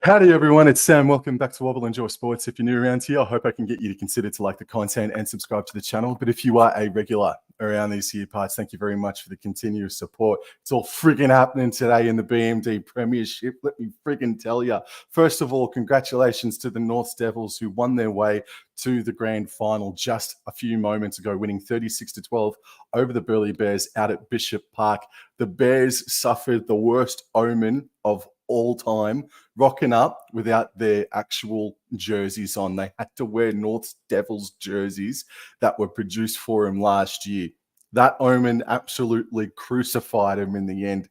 Howdy everyone, it's Sam. Welcome back to Wobble Enjoy Sports. If you're new around here, I hope I can get you to consider to like the content and subscribe to the channel. But if you are a regular around these here parts, thank you very much for the continuous support. It's all friggin' happening today in the BMD Premiership, let me friggin' tell you. First of all, congratulations to the North Devils who won their way to the grand final just a few moments ago, winning 36-12 over the Burleigh Bears out at Bishop Park. The Bears suffered the worst omen of all time, rocking up without their actual jerseys on. They had to wear North Devils jerseys that were produced for him last year. That omen absolutely crucified him in the end.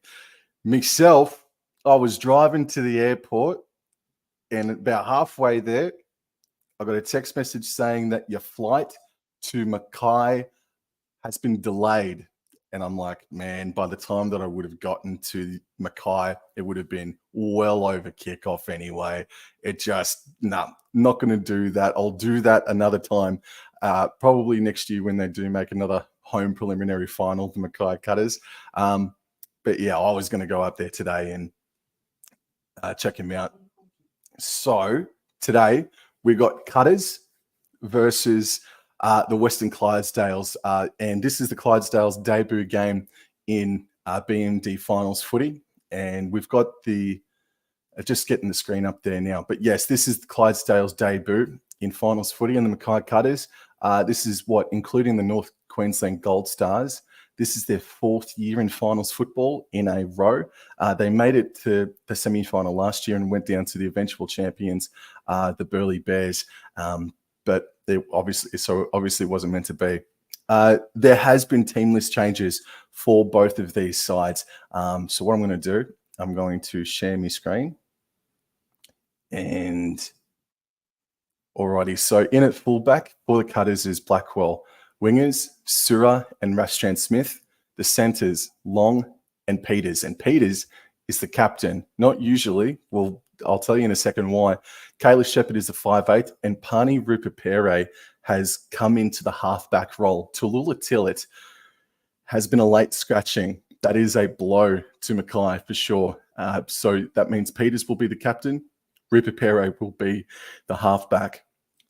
Myself, I was driving to the airport, and about halfway there, I got a text message saying that your flight to Mackay has been delayed. And I'm like, man, by the time that I would have gotten to Mackay, it would have been well over kickoff anyway. It just, not going to do that. I'll do that another time, probably next year when they do make another home preliminary final, the Mackay Cutters. But yeah, I was going to go up there today and check him out. So today we got Cutters versus the Western Clydesdales, and this is the Clydesdales debut game in BMD Finals footy, and we've got the just getting the screen up there now. But yes, this is the Clydesdales debut in Finals footy and the Mackay Cutters. This is what, including the North Queensland Gold Stars, this is their fourth year in finals football in a row. They made it to the semi-final last year and went down to the eventual champions, the Burleigh Bears. But they obviously wasn't meant to be. There has been team list changes for both of these sides. So what I'm going to do, I'm going to share my screen. And alrighty, so in at fullback for the Cutters is Blackwell. Wingers, Surah and Rashtrand Smith. The centres, Long and Peters. And Peters is the captain. Not usually. Well, I'll tell you in a second why. Kayla Shepherd is the 5'8", and Pani Rupapere has come into the halfback role. Tallulah Tillett has been a late scratching. That is a blow to Mackay for sure. So that means Peters will be the captain. Rupapere will be the halfback.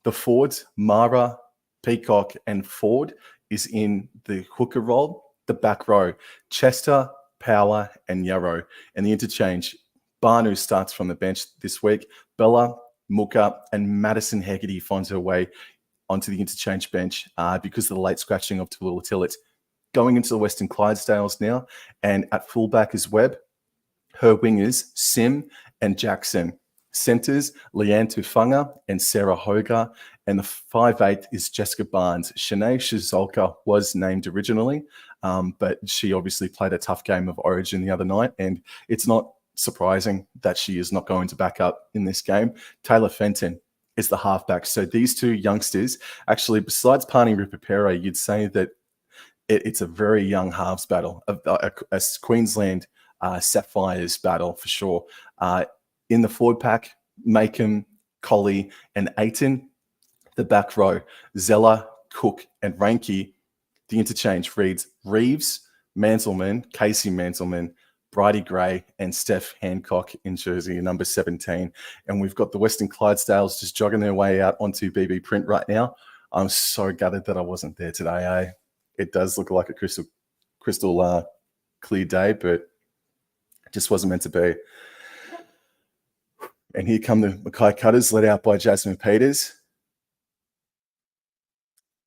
The forwards, Mara, Peacock, and Ford is in the hooker role. The back row, Chester, Power, and Yarrow. And the interchange, Barnu starts from the bench this week. Bella, Mooka, and Madison Hegarty finds her way onto the interchange bench because of the late scratching of Tallulah Tillett. Going into the Western Clydesdales now, and at fullback is Webb. Her wingers, Sim and Jackson. Centres, Leanne Tufanga and Sarah Hogar. And the 5'8" is Jessica Barnes. Shanae Shizolka was named originally, but she obviously played a tough game of Origin the other night, and it's not surprising that she is not going to back up in this game. Taylor Fenton is the halfback. So these two youngsters, actually, besides Pani Rupapere, you'd say that it's a very young halves battle, a Queensland Sapphires battle for sure. In the forward pack, Macomb, Colley, and Aiton. The back row, Zella, Cook, and Ranke. The interchange reads Reeves, Manselman, Casey Manselman, Bridie Gray, and Steph Hancock in jersey number 17. And we've got the Western Clydesdales just jogging their way out onto BB Print right now. I'm so gutted that I wasn't there today. It does look like a crystal clear day, but it just wasn't meant to be. And here come the Mackay Cutters, led out by Jasmine Peters.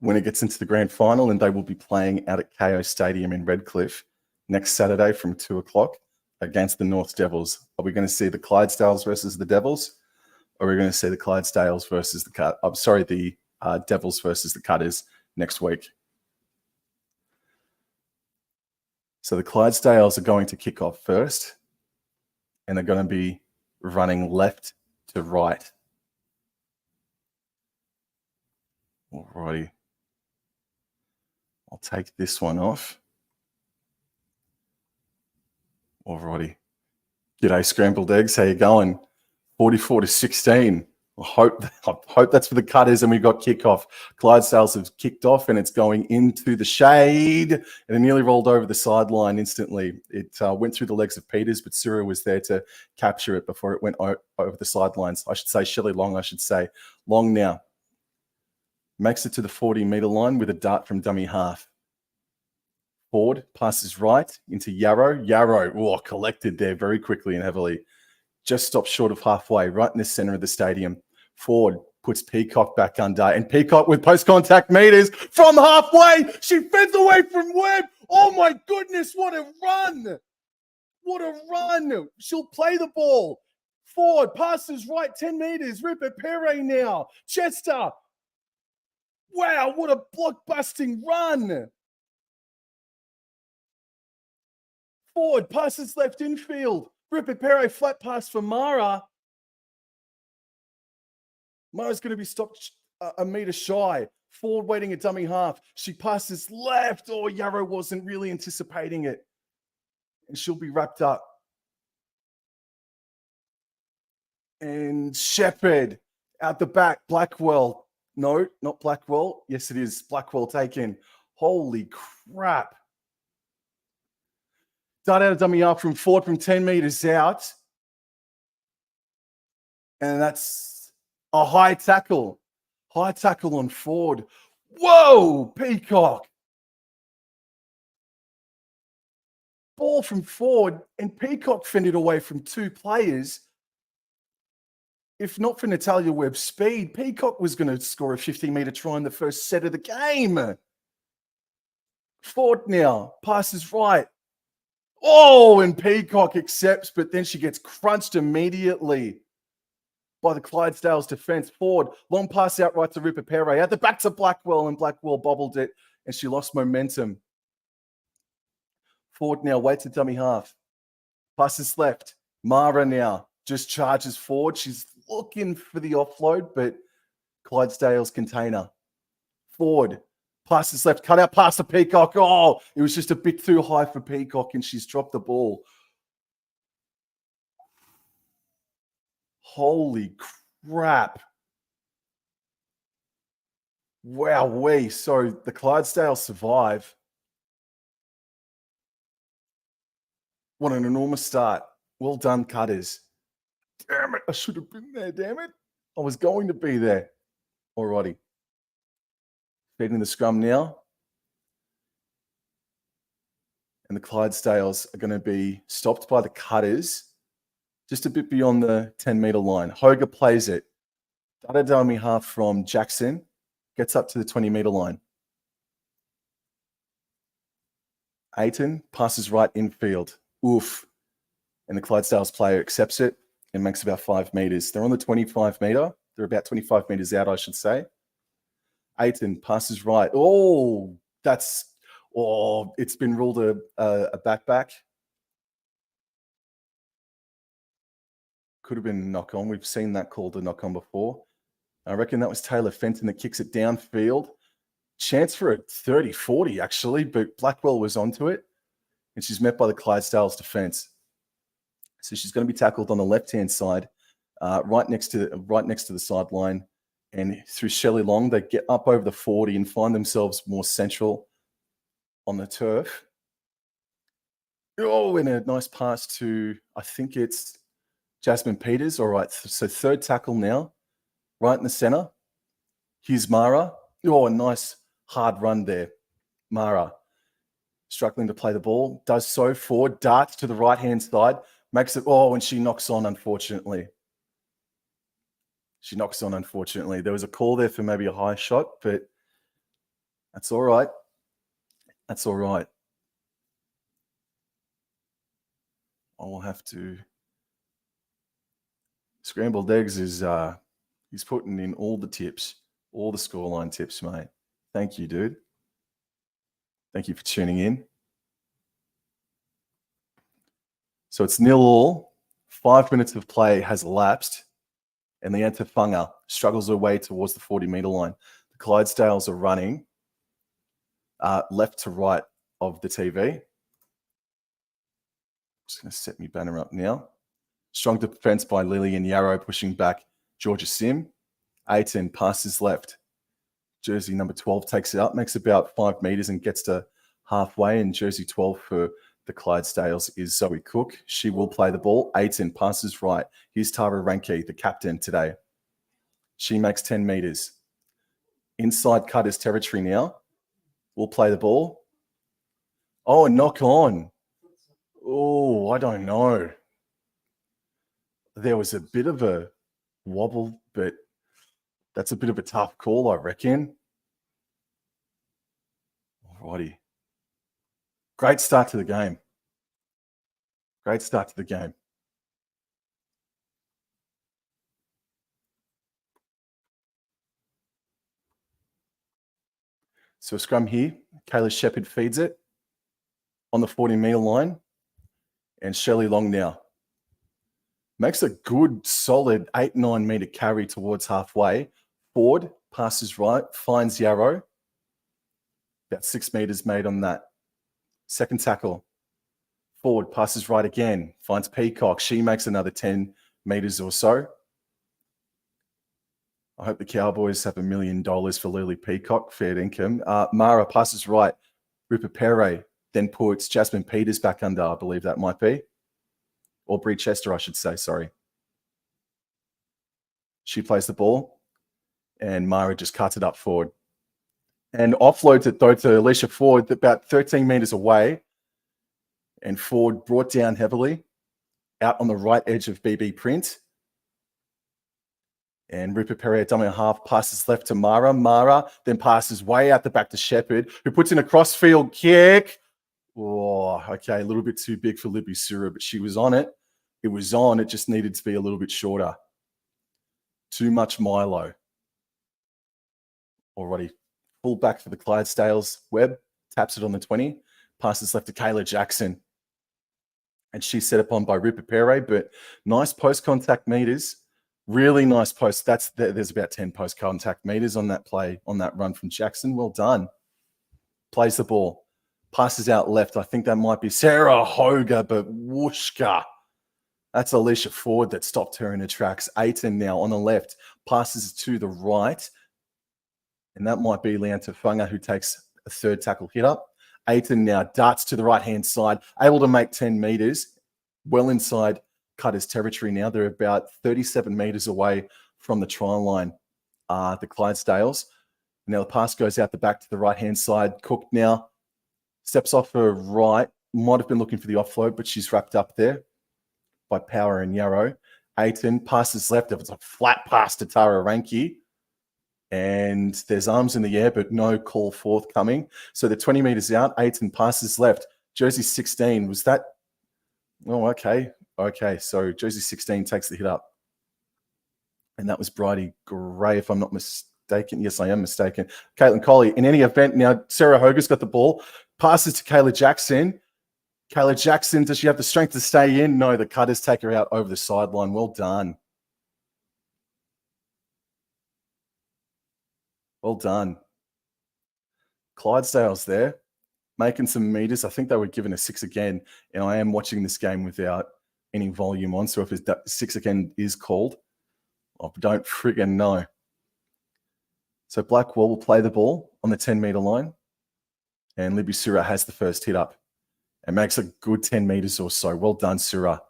When it gets into the grand final, and they will be playing out at KO Stadium in Redcliffe next Saturday from 2 o'clock against the North Devils. Are we going to see the Clydesdales versus the Devils? Or are we going to see the Clydesdales versus the Devils versus the Cutters next week? So the Clydesdales are going to kick off first, and they're going to be running left to right. Alrighty. I'll take this one off. Alrighty. G'day, Scrambled Eggs. How you going? 44-16. I hope that's for the Cutters, and we've got kickoff. Clydesdales have kicked off, and it's going into the shade, and it nearly rolled over the sideline instantly. It went through the legs of Peters, but Sura was there to capture it before it went over the sidelines. I should say Shelley Long, Long now. Makes it to the 40-metre line with a dart from dummy half. Ford passes right into Yarrow. Yarrow, collected there very quickly and heavily. Just stopped short of halfway, right in the centre of the stadium. Ford puts Peacock back under, and Peacock with post-contact meters from halfway. She fends away from Webb. Oh my goodness, what a run. What a run. She'll play the ball. Ford passes right 10 meters. Ripper Pere now. Chester. Wow, what a block-busting run. Ford passes left infield. Ripper Pere flat pass for Mara. Mara's going to be stopped a metre shy. Ford waiting at dummy half. She passes left. Oh, Yarrow wasn't really anticipating it. And she'll be wrapped up. And Shepherd out the back. Blackwell. No, not Blackwell. Yes, it is. Blackwell taken. Holy crap. Dart out of dummy half from Ford from 10 metres out. And that's a high tackle. High tackle on Ford. Whoa, Peacock. Ball from Ford, and Peacock fended away from two players. If not for Natalia Webb's speed, Peacock was going to score a 50-metre try in the first set of the game. Ford now passes right. Oh, and Peacock accepts, but then she gets crunched immediately by the Clydesdales defense. Ford, long pass out right to Ripper Pere. At the back to Blackwell, and Blackwell bobbled it, and she lost momentum. Ford now waits at dummy half. Passes left. Mara now just charges forward. She's looking for the offload, but Clydesdales container. Ford passes left, cut out past the Peacock. Oh, it was just a bit too high for Peacock, and she's dropped the ball. Holy crap. Wowee. So the Clydesdales survive. What an enormous start. Well done, Cutters. Damn it. I should have been there, damn it. I was going to be there. Alrighty. Feeding the scrum now. And the Clydesdales are going to be stopped by the Cutters just a bit beyond the 10-metre line. Hoga plays it. Data dummy half from Jackson. Gets up to the 20-metre line. Aiton passes right infield. Oof. And the Clydesdales player accepts it and makes about 5 metres. They're on the 25-metre. They're about 25 metres out, I should say. Aiton passes right. Oh, it's been ruled a back. Could have been a knock-on. We've seen that called a knock-on before. I reckon that was Taylor Fenton that kicks it downfield. Chance for a 30-40, actually, but Blackwell was onto it, and she's met by the Clydesdales defense. So she's going to be tackled on the left-hand side, right next to the sideline, and through Shelley Long, they get up over the 40 and find themselves more central on the turf. Oh, and a nice pass to, I think it's Jasmine Peters. All right, so third tackle now, right in the center. Here's Mara. Oh, a nice hard run there. Mara struggling to play the ball, does so forward, darts to the right-hand side, makes it, and she knocks on, unfortunately. There was a call there for maybe a high shot, but that's all right. I'll have to... Scrambled Eggs is, he's putting in all the tips, all the scoreline tips, mate. Thank you, dude. Thank you for tuning in. So it's 0-0. 5 minutes of play has elapsed, and Leanta Funga struggles her way towards the 40-metre line. The Clydesdales are running left to right of the TV. Just going to set my banner up now. Strong defense by Lily and Yarrow pushing back Georgia Sim, 18, passes left. Jersey number 12 takes it up, makes about 5 meters and gets to halfway. And jersey 12 for the Clydesdales is Zoe Cook. She will play the ball. 18, passes right. Here's Tara Ranke, the captain today. She makes 10 meters. Inside Cutter's territory now. We'll play the ball. Oh, knock on. Oh, I don't know. There was a bit of a wobble, but that's a bit of a tough call, I reckon. Alrighty. Great start to the game. Great start to the game. So a scrum here. Kayla Shepherd feeds it on the 40-meter line. And Shelley Long now. Makes a good, solid 8-9 meter carry towards halfway. Forward, passes right, finds Yarrow. About 6 meters made on that. Second tackle. Forward, passes right again, finds Peacock. She makes another 10 meters or so. I hope the Cowboys have $1 million for Lily Peacock, fair income. Mara passes right, Rupa Pere, then puts Jasmine Peters back under, I believe that might be. Or Brie Chester, I should say, sorry. She plays the ball, and Mara just cuts it up forward. And offloads it, though, to Alicia Ford, about 13 meters away. And Ford brought down heavily, out on the right edge of BB Print. And Rupa Perrier, dummy and a half, passes left to Mara. Mara then passes way out the back to Shepherd, who puts in a crossfield kick. Oh, okay, a little bit too big for Libby Sura, but she was on it. It was on. It just needed to be a little bit shorter. Too much Milo. Alrighty. Full back for the Clydesdales. Webb taps it on the 20. Passes left to Kayla Jackson. And she's set upon by Rupa Pere, but nice post-contact meters. Really nice post. There's about 10 post-contact meters on that play, on that run from Jackson. Well done. Plays the ball. Passes out left. I think that might be Sarah Hoga, but whooshka. That's Alicia Ford that stopped her in her tracks. 18 now on the left. Passes to the right. And that might be Leanta Funga, who takes a third tackle hit up. 18 now darts to the right-hand side. Able to make 10 meters. Well inside Cutter's territory now. They're about 37 meters away from the try line, the Clydesdales. Now the pass goes out the back to the right-hand side. Cook now steps off her right. Might have been looking for the offload, but she's wrapped up there by Power and Yarrow. 18 passes left. It's a flat pass to Tara Ranke. And there's arms in the air, but no call forthcoming. So the 20 meters out. 18 passes left. Jersey 16. Was that? Oh, okay. Okay, so jersey 16 takes the hit up. And that was Bridie Gray, if I'm not mistaken. Yes, I am mistaken. Caitlin Coley. In any event, now Sarah Hoger's got the ball. Passes to Kayla Jackson. Kayla Jackson, does she have the strength to stay in? No, the Cutters take her out over the sideline. Well done. Well done. Clydesdales there, making some meters. I think they were given a 6 again. And I am watching this game without any volume on. So if it's 6 again is called, I don't friggin' know. So Blackwell will play the ball on the 10-meter line. And Libby Sura has the first hit up and makes a good 10 meters or so. Well done, Sura.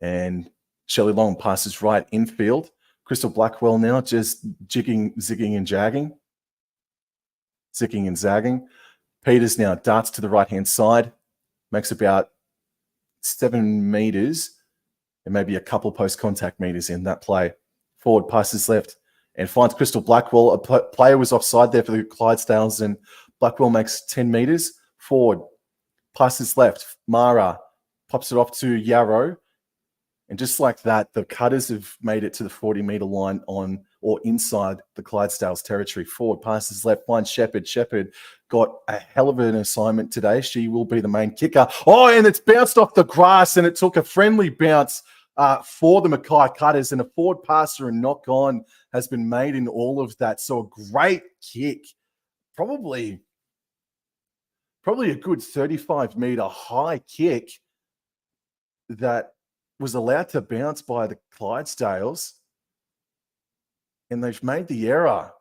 And Shelley Long passes right infield. Crystal Blackwell now just zigging and jagging. Zicking and zagging. Peters now darts to the right-hand side. Makes about 7 meters and maybe a couple post-contact meters in that play. Forward passes left and finds Crystal Blackwell. A player was offside there for the Clydesdales, and Blackwell makes 10 meters. Forward passes left. Mara pops it off to Yarrow. And just like that, the Cutters have made it to the 40-meter line on or inside the Clydesdales territory. Forward passes left, finds Shepherd. Shepherd got a hell of an assignment today. She will be the main kicker. Oh, and it's bounced off the grass, and it took a friendly bounce for the Mackay Cutters, and a forward passer and knock on has been made in all of that. So a great kick, probably a good 35-meter high kick that was allowed to bounce by the Clydesdales, and they've made the error.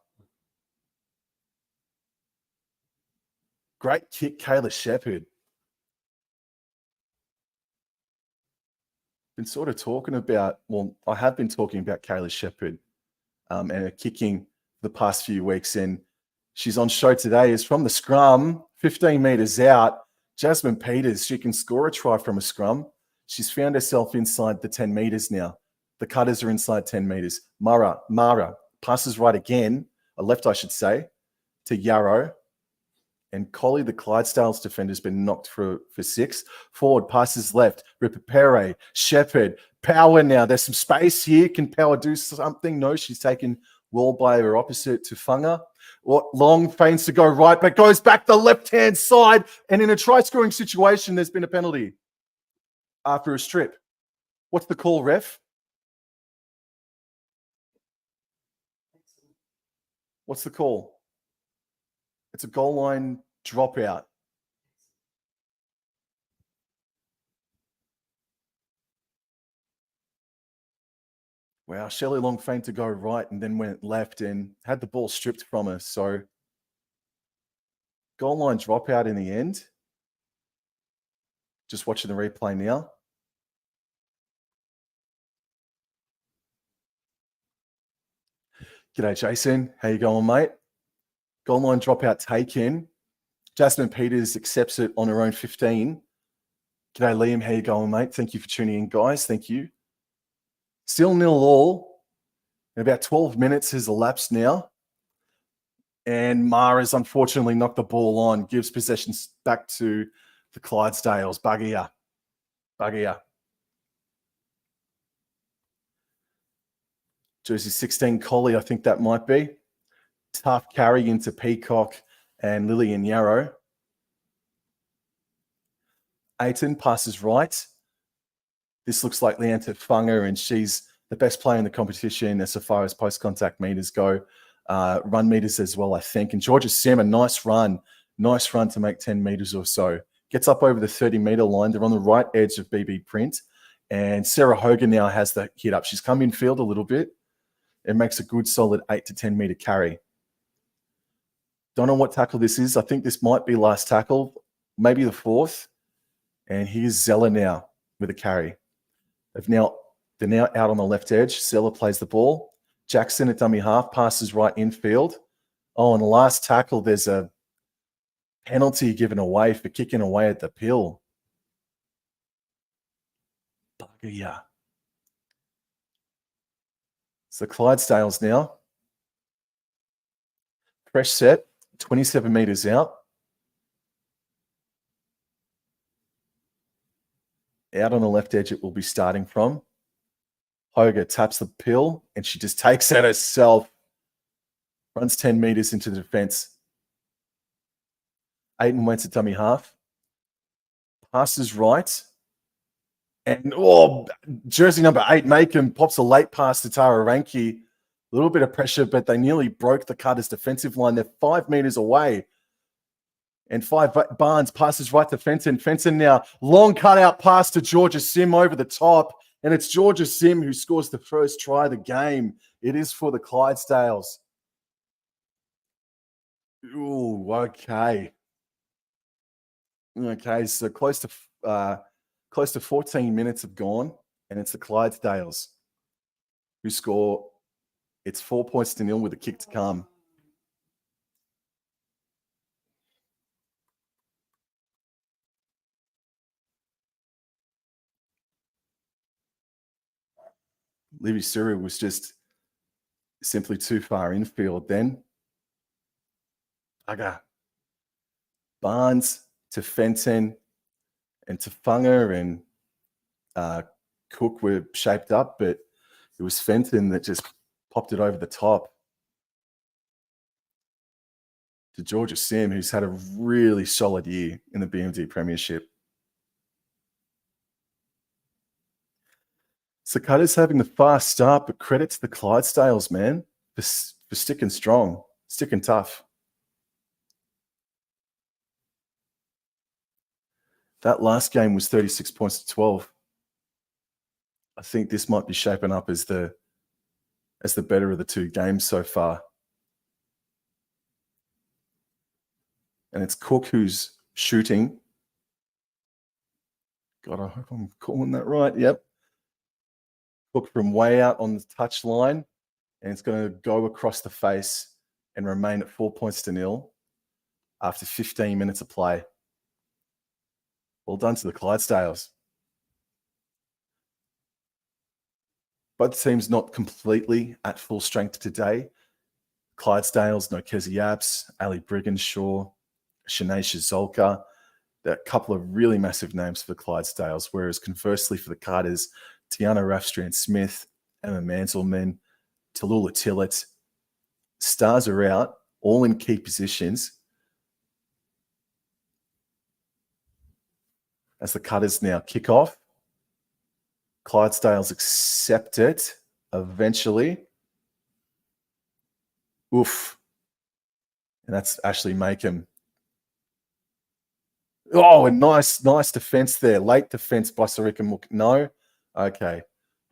Great kick, Kayla Shepherd. Been sort of talking about, well, I have been talking about Kayla Shepherd and her kicking the past few weeks, and she's on show today. Is from the scrum, 15 meters out. Jasmine Peters, she can score a try from a scrum. She's found herself inside the 10 meters now. The cutters are inside 10 meters. Mara passes right again, a left, I should say, to Yarrow. And Collie, the Clydesdales defender, has been knocked for 6. Forward passes left. Ripapere, Shepherd, Power now. There's some space here. Can Power do something? No, she's taken well by her opposite to Funga. Long feigns to go right, but goes back the left-hand side. And in a try-scoring situation, there's been a penalty after a strip. What's the call, ref? What's the call? It's a goal line dropout. Wow, Shelley Long feigned to go right and then went left and had the ball stripped from her. So goal line dropout in the end. Just watching the replay now. G'day, Jason. How you going, mate? Goal line dropout taken. Jasmine Peters accepts it on her own 15. G'day, Liam. How you going, mate? Thank you for tuning in, guys. Thank you. Still 0-0. And about 12 minutes has elapsed now. And Mara's unfortunately knocked the ball on, gives possession back to the Clydesdales. Buggier. Jersey 16, Collie, I think that might be. Tough carry into Peacock and Lillian Yarrow. Aiton passes right. This looks like Leanta Funga, and she's the best player in the competition as far as post-contact meters go. Run meters as well, I think. And Georgia Sim, a nice run to make 10 meters or so. Gets up over the 30-meter line. They're on the right edge of BB Print. And Sarah Hogan now has the hit up. She's come in field a little bit. It makes a good solid 8 to 10 meter carry. Don't know what tackle this is. I think this might be last tackle, maybe the 4th. And here's Zeller now with a carry. They're now out on the left edge. Zeller plays the ball. Jackson at dummy half passes right infield. Oh, and the last tackle, there's a penalty given away for kicking away at the pill. Bugger ya. So Clydesdales now. Fresh set, 27 meters out. Out on the left edge, it will be starting from. Hoga taps the pill, and she just takes it herself. Runs 10 meters into the defense. Aiton went to dummy half. Passes right. And, jersey number 8, Macon pops a late pass to Tara Ranke. A little bit of pressure, but they nearly broke the Cutters' defensive line. They're 5 meters away. And Barnes passes right to Fenton. Fenton now, long cutout pass to Georgia Sim over the top. And it's Georgia Sim who scores the first try of the game. It is for the Clydesdales. Ooh, okay. Okay, so close to 14 minutes have gone, and it's the Clydesdales who score. It's 4 points to 0 with a kick to come. Livy Suri was just simply too far infield then. Barnes to Fenton and to Funga and Cook were shaped up, but it was Fenton that just popped it over the top to Georgia Sim, who's had a really solid year in the BMD Premiership. So Cutters having the fast start, but credit to the Clydesdales, man, for sticking strong, sticking tough. That last game was 36 points to 12. I think this might be shaping up as the better of the two games so far. And it's Cook who's shooting. God, I hope I'm calling that right. Yep. Cook from way out on the touch line, and it's going to go across the face and remain at 4-0 after 15 minutes of play. Well done to the Clydesdales. Both teams not completely at full strength today. Clydesdales, no Kezi Apps, Ali Brigginshaw, Shanae Zolka. There are a couple of really massive names for the Clydesdales, whereas conversely for the Carters, Tiana Rafstrand-Smith, Emma Manselman, Tallulah Tillett. Stars are out, all in key positions. As the Cutters now kick off, Clydesdales accept it eventually. Oof. And that's Ashley Makem. Oh, a nice defense there. Late defense by Sarika Mukka. No? Okay.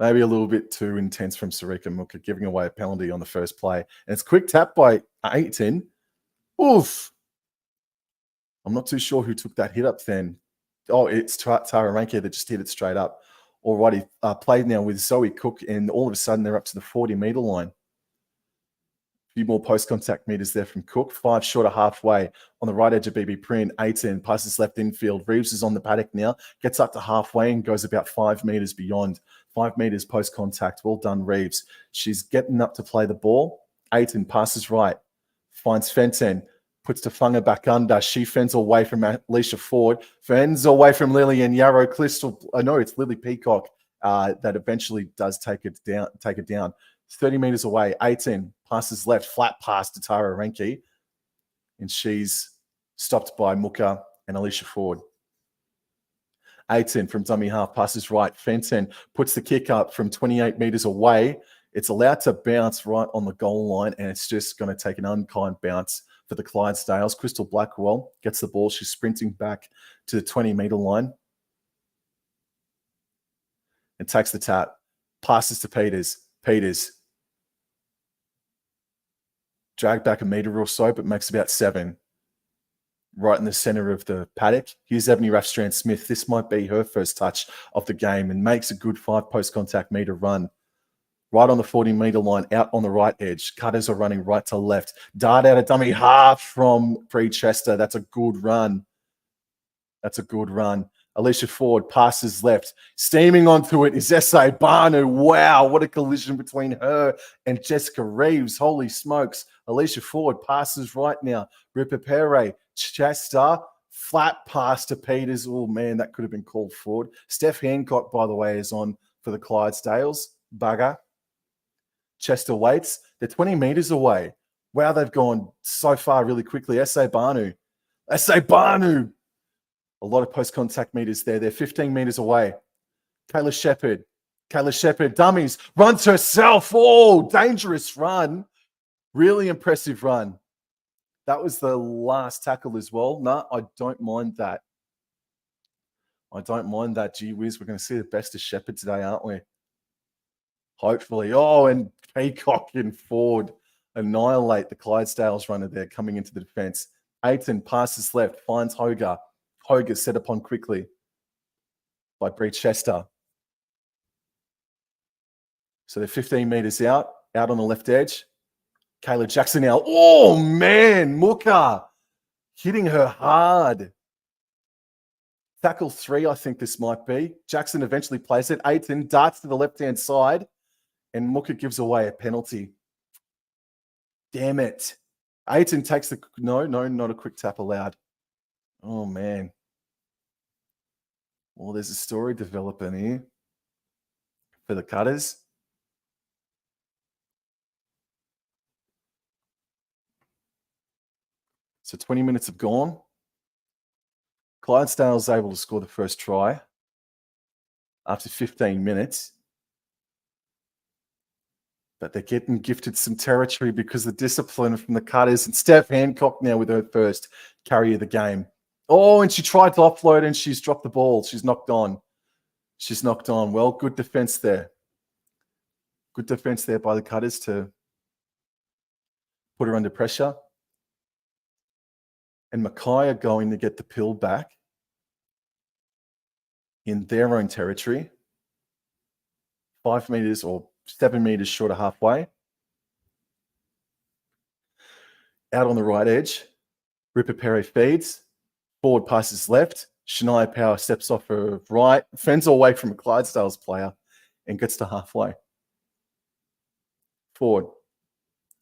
Maybe a little bit too intense from Sarika Mukka, giving away a penalty on the first play. And it's quick tap by Aiton. Oof. I'm not too sure who took that hit up then. Oh, it's Tara Ranke that just hit it straight up. Alrighty, played now with Zoe Cook, and all of a sudden they're up to the 40-meter line. A few more post-contact meters there from Cook. 5 short of halfway on the right edge of BB Print. 18 passes left infield. Reeves is on the paddock now. Gets up to halfway and goes about 5 meters beyond. 5 meters post-contact. Well done, Reeves. She's getting up to play the ball. 18 passes right. Finds Fenton. Puts Tafunga back under. She fends away from Alicia Ford. Fends away from Lillian Yarrow. It's Lily Peacock that eventually does take it down. 30 meters away. 18 passes left. Flat pass to Tara Renke. And she's stopped by Mukka and Alicia Ford. 18 from dummy half. Passes right. Fenton puts the kick up from 28 meters away. It's allowed to bounce right on the goal line, and it's just going to take an unkind bounce for the Clydesdales. Crystal Blackwell gets the ball. She's sprinting back to the 20-meter line and takes the tap. Passes to Peters. Peters dragged back a meter or so, but makes about 7. Right in the center of the paddock. Here's Ebony Rafstrand-Smith. This might be her first touch of the game and makes a good 5 post-contact meter run. Right on the 40-meter line, out on the right edge. Cutters are running right to left. Dart out a dummy half from Bree Chester. That's a good run. That's a good run. Alicia Ford passes left. Steaming onto it is S.A. Banu. Wow, what a collision between her and Jessica Reeves. Holy smokes. Alicia Ford passes right now. Ripper Pere. Chester. Flat pass to Peters. Oh, man, that could have been called forward. Steph Hancock, by the way, is on for the Clydesdales. Bugger. Chester waits. They're 20 meters away. Wow, they've gone so far really quickly. S.A. Banu. S.A. Banu. A lot of post-contact meters there. They're 15 meters away. Kayla Shepherd. Kayla Shepherd, dummies. Runs herself. Oh, dangerous run. Really impressive run. That was the last tackle as well. No, I don't mind that. I don't mind that. Gee whiz, we're going to see the best of Shepherd today, aren't we? Hopefully. Oh, and Peacock and Ford annihilate the Clydesdales runner there coming into the defense. Aiton passes left, finds Hoga. Hoga set upon quickly by Bree Chester. So they're 15 meters out on the left edge. Kayla Jackson now. Oh, man, Mukka hitting her hard. Tackle 3, I think this might be. Jackson eventually plays it. Aiton darts to the left-hand side. And Mukka gives away a penalty. Damn it. Aiton takes the... No, not a quick tap allowed. Oh, man. Well, there's a story developing here for the Cutters. So 20 minutes have gone. Clydesdale's able to score the first try after 15 minutes. But they're getting gifted some territory because of the discipline from the Cutters. And Steph Hancock now with her first carry of the game. Oh, and she tried to offload and she's dropped the ball. She's knocked on. She's knocked on. Well, good defense there. Good defense there by the Cutters to put her under pressure. And Mackay are going to get the pill back in their own territory. 5 meters or 7 meters short of halfway. Out on the right edge. Ripper Perry feeds. Forward passes left. Shania Power steps off her right. Fends away from a Clydesdales player and gets to halfway. Forward.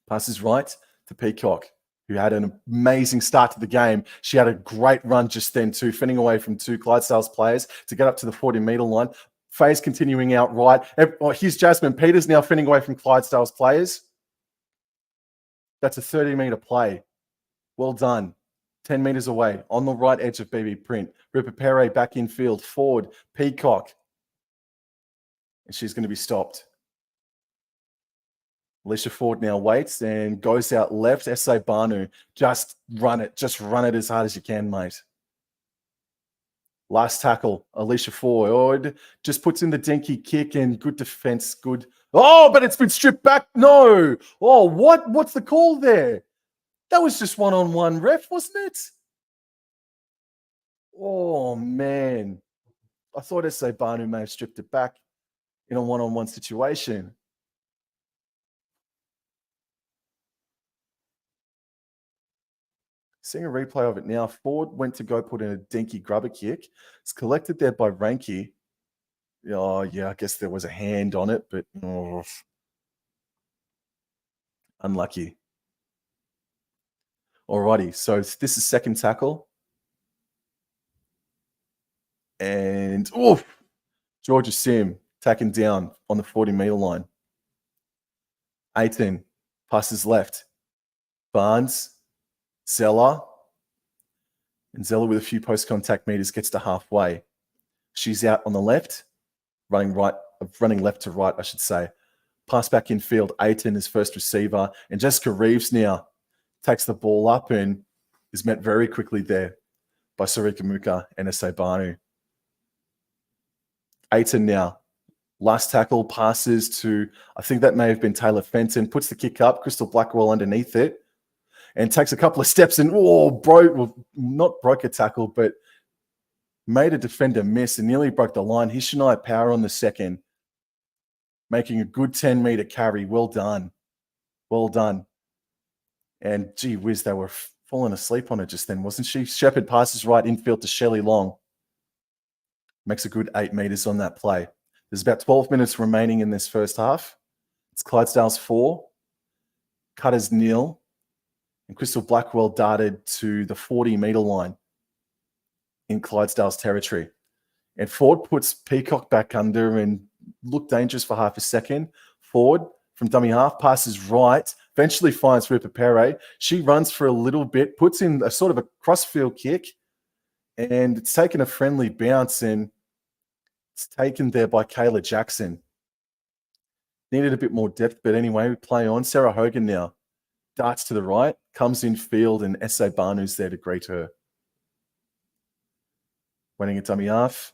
Passes right to Peacock, who had an amazing start to the game. She had a great run just then too, fending away from 2 Clydesdales players to get up to the 40-meter line. Faye's continuing out right. Here's Jasmine Peters now fending away from Clydesdales players. That's a 30-meter play. Well done. 10 meters away on the right edge of BB Print. Ripper Perry back in field. Forward. Peacock. And she's going to be stopped. Alicia Ford now waits and goes out left. S.A. Banu, just run it. Just run it as hard as you can, mate. Last tackle, Alicia Ford just puts in the dinky kick and good defense. Good. Oh, but it's been stripped back. No. Oh, what? What's the call there? That was just one-on-one ref, wasn't it? Oh, man. I thought S.A. Banu may have stripped it back in a one-on-one situation. Seeing a replay of it now, Ford went to go put in a dinky grubber kick. It's collected there by Ranky. Oh, yeah, I guess there was a hand on it, but unlucky. Alrighty, so this is second tackle. And, Georgia Sim tacking down on the 40-meter line. 18, passes left. Barnes, Zeller. And Zeller with a few post-contact meters gets to halfway. She's out on the left, running left to right, I should say. Pass back in field, 18 is first receiver. And Jessica Reeves now takes the ball up and is met very quickly there by Sarika Muka and S.A. Banu. 18 now. Last tackle passes to, I think that may have been Taylor Fenton, puts the kick up, Crystal Blackwell underneath it, and takes a couple of steps and, not broke a tackle, but made a defender miss and nearly broke the line. Here's Shania Power on the second, making a good 10-meter carry. Well done. Well done. And gee whiz, they were falling asleep on it just then, wasn't she? Shepherd passes right infield to Shelley Long. Makes a good 8 meters on that play. There's about 12 minutes remaining in this first half. It's Clydesdales 4, Cutters 0, and Crystal Blackwell darted to the 40-meter line in Clydesdales territory. And Ford puts Peacock back under and looked dangerous for half a second. Ford from dummy half passes right, eventually finds Ripper Perry. She runs for a little bit, puts in a sort of a crossfield kick, and it's taken a friendly bounce and it's taken there by Kayla Jackson. Needed a bit more depth, but anyway, we play on. Sarah Hogan now darts to the right, comes in field, and S.A. Banu's there to greet her. Winning a dummy half.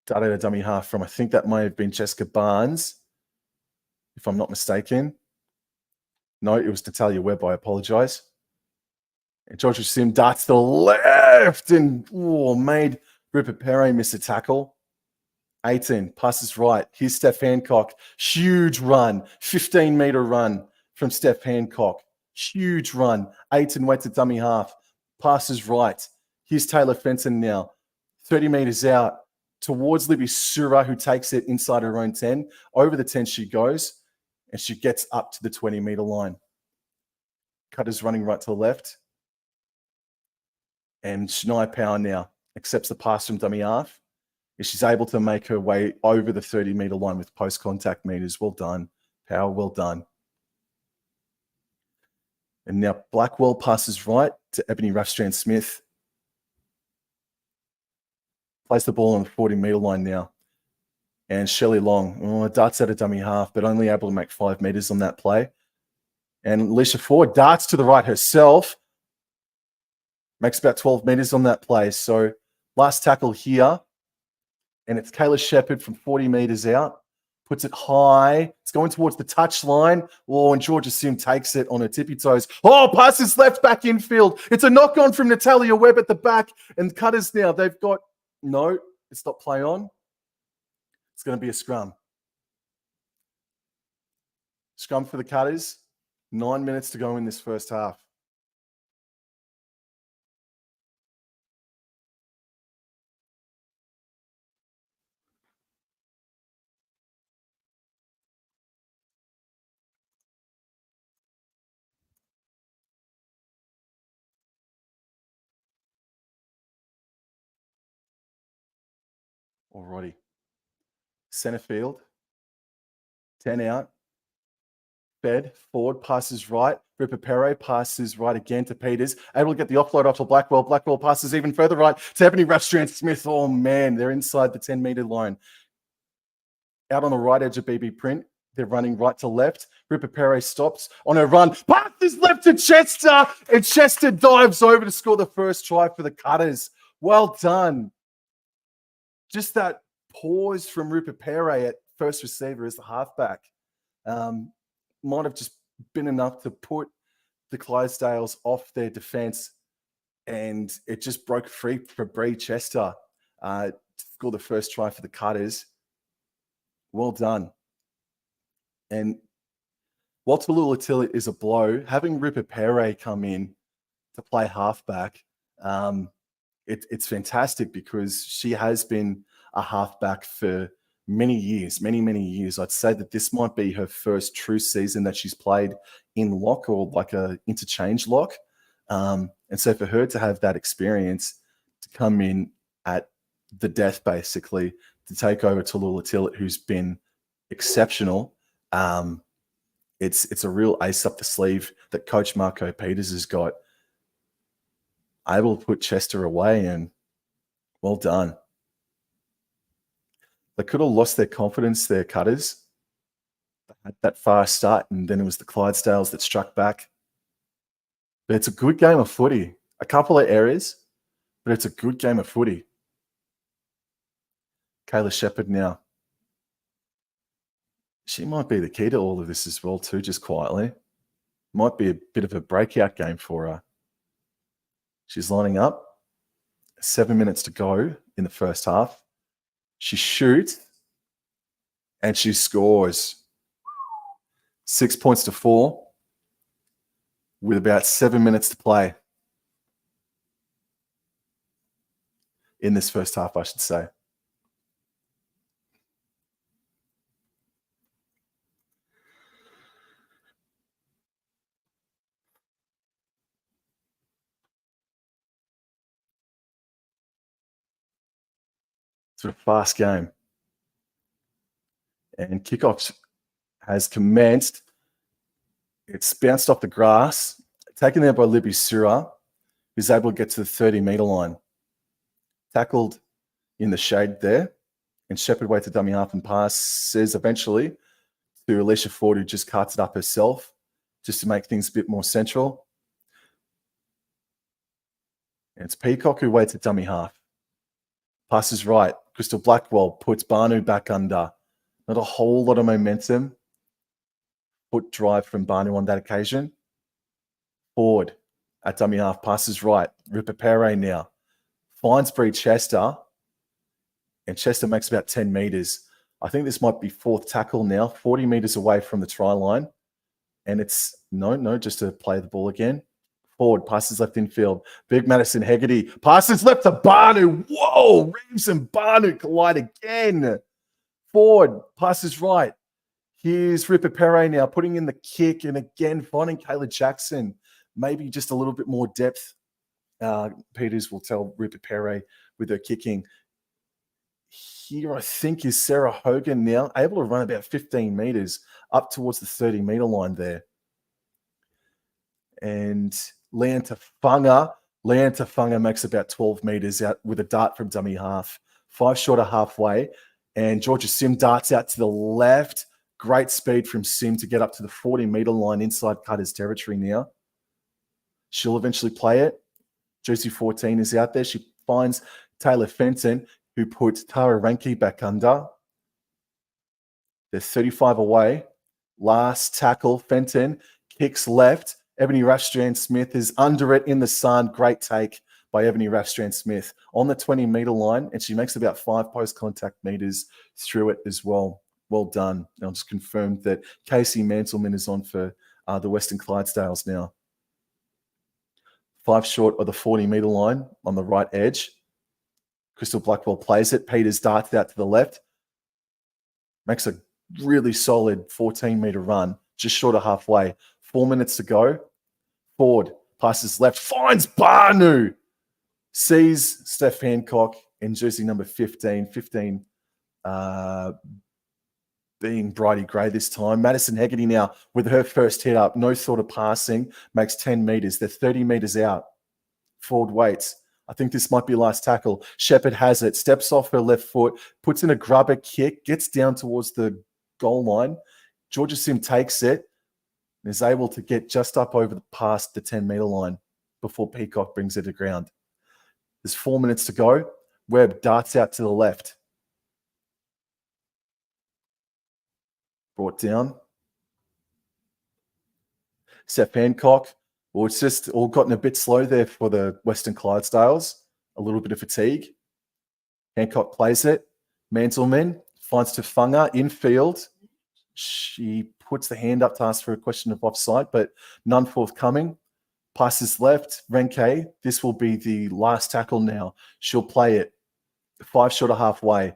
Darted a dummy half from, I think that may have been Jessica Barnes, if I'm not mistaken. No, it was Natalia Webb, I apologize. And Georgia Sim darts to the left and made Ripper Perry miss a tackle. 18, passes right. Here's Steph Hancock. Huge run. 15-meter run from Steph Hancock. Huge run. 18 went to dummy half. Passes right. Here's Taylor Fenton now. 30 meters out towards Libby Sura, who takes it inside her own 10. Over the 10 she goes, and she gets up to the 20-meter line. Cutter's running right to the left. And Shania Power now accepts the pass from dummy half. She's able to make her way over the 30-meter line with post-contact meters. Well done, Power, well done. And now Blackwell passes right to Ebony Raffstrand-Smith. Plays the ball on the 40-meter line now. And Shelley Long darts at a dummy half, but only able to make 5 meters on that play. And Alicia Ford darts to the right herself. Makes about 12 meters on that play. So last tackle here And it's Kayla Shepherd from 40 meters out. Puts it high. It's going towards the touch line. Oh, and Georgia Sim takes it on her tippy toes. Oh, passes left back infield. It's a knock on from Natalia Webb at the back. And Cutters now, they've got, no, it's not play on. It's going to be a scrum. Scrum for the Cutters. 9 minutes to go in this first half. Alrighty. Center field. 10 out. Fed, forward, passes right. Ripper Perret passes right again to Peters. Able to get the offload off to Blackwell. Blackwell passes even further right to Ebony Rastrand-Smith. Oh, man, they're inside the 10-meter line. Out on the right edge of BB Print. They're running right to left. Ripper Perret stops on her run. Passes left to Chester. And Chester dives over to score the first try for the Cutters. Well done. Just that pause from Rupert Perret at first receiver as the halfback might have just been enough to put the Clydesdales off their defense, and it just broke free for Bree Chester to score the first try for the Cutters. Well done. And while Tallulah Tillett is a blow, having Rupert Perret come in to play halfback, it's fantastic because she has been a halfback for many years. I'd say that this might be her first true season that she's played in lock or like a interchange lock. And so for her to have that experience, to come in at the death basically, to take over Tallulah Tillett, who's been exceptional, it's a real ace up the sleeve that Coach Marco Peters has got, able to put Chester away, and well done. They could have lost their confidence, their Cutters. They had that fast start, and then it was the Clydesdales that struck back. But it's a good game of footy. A couple of errors, but it's a good game of footy. Kayla Shepherd now. She might be the key to all of this as well too, just quietly. Might be a bit of a breakout game for her. She's lining up. 7 minutes to go in the first half. She shoots and she scores. 6 points to 4 with about 7 minutes to play in this first half, I should say. It's a fast game. And kickoff has commenced. It's bounced off the grass, taken there by Libby Sura, who's able to get to the 30-meter line. Tackled in the shade there, and Shepherd waits to dummy half and passes eventually to Alicia Ford, who just cuts it up herself, just to make things a bit more central. And it's Peacock who waits at dummy half. Passes right. Crystal Blackwell puts Banu back under. Not a whole lot of momentum. Foot drive from Banu on that occasion. Ford at dummy half. Passes right. Rupert Perret now. Finds Bree Chester. And Chester makes about 10 meters. I think this might be fourth tackle now. 40 meters away from the try line. And it's, no, just to play the ball again. Ford passes left infield. Big Madison Hegarty passes left to Banu. Whoa, Reeves and Banu collide again. Ford passes right. Here's Ripper Perret now putting in the kick, and again finding Kayla Jackson. Maybe just a little bit more depth. Peters will tell Ripper Perret with her kicking. Here I think is Sarah Hogan now, able to run about 15 meters up towards the 30-meter line there. And Leanne Tafunga makes about 12 meters out with a dart from dummy half. 5 short of halfway. And Georgia Sim darts out to the left. Great speed from Sim to get up to the 40-meter line inside Cutters territory now. She'll eventually play it. Josie 14 is out there. She finds Taylor Fenton. who put Tara Ranke back under. They're 35 away. Last tackle, Fenton kicks left. Ebony Rathstrand-Smith is under it in the sun. Great take by Ebony Rathstrand-Smith on the 20-meter line, and she makes about 5 post-contact meters through it as well. Well done. I'll just confirm that Casey Mantleman is on for the Western Clydesdales now. 5 short of the 40-meter line on the right edge. Crystal Blackwell plays it. Peters darts out to the left. Makes a really solid 14-meter run, just short of halfway. 4 minutes to go. Ford passes left, finds Barnu. Sees Steph Hancock in jersey number 15. 15 being Bridie Gray this time. Madison Hegarty now with her first hit up. No thought of passing. Makes 10 meters. They're 30 meters out. Ford waits. I think this might be last tackle. Shepherd has it. Steps off her left foot. Puts in a grubber kick. Gets down towards the goal line. Georgia Sim takes it. And is able to get just up over past the 10-meter line before Peacock brings it to ground. There's 4 minutes to go. Webb darts out to the left. Brought down. Steph Hancock. Well, it's just all gotten a bit slow there for the Western Clydesdales. A little bit of fatigue. Hancock plays it. Mantleman finds Tufunga infield. She puts the hand up to ask for a question of offside, but none forthcoming. Passes left. Renke. This will be the last tackle now. She'll play it. 5 short of halfway.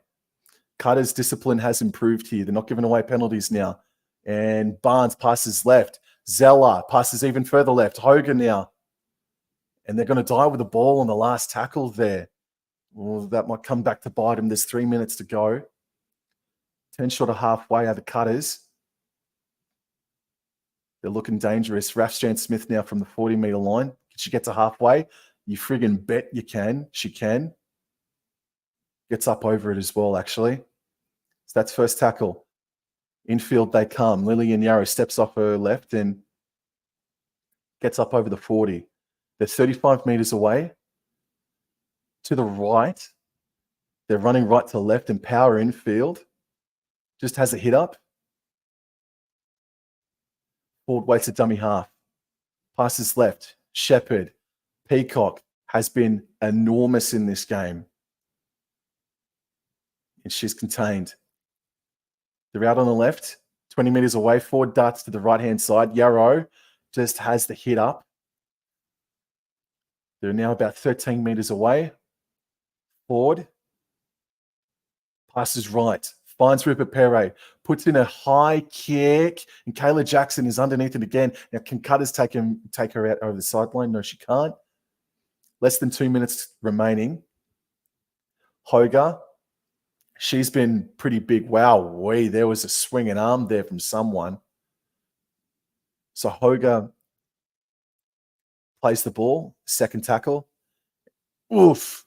Cutter's discipline has improved here. They're not giving away penalties now. And Barnes passes left. Zeller passes even further left. Hogan now. And they're going to die with the ball on the last tackle there. Well, that might come back to bite him. There's 3 minutes to go. 10 short of halfway are the Cutters. They're looking dangerous. Rathstrand-Smith now from the 40-meter line. Can she get to halfway? You friggin' bet you can. She can. Gets up over it as well, actually. So that's first tackle. Infield they come. Lillian Yarrow steps off her left and gets up over the 40. They're 35 meters away. To the right. They're running right to left and power infield. Just has a hit up. Ford waits a dummy half. Passes left. Shepherd. Peacock has been enormous in this game. And she's contained. They're out on the left, 20 meters away. Ford darts to the right-hand side. Yarrow just has the hit up. They're now about 13 meters away. Ford passes right. Finds Rupert Perret. Puts in a high kick. And Kayla Jackson is underneath it again. Now, can Cutters take her out over the sideline? No, she can't. Less than 2 minutes remaining. Hoga. She's been pretty big. Wow, there was a swinging arm there from someone. So Hoga plays the ball, second tackle. Oof.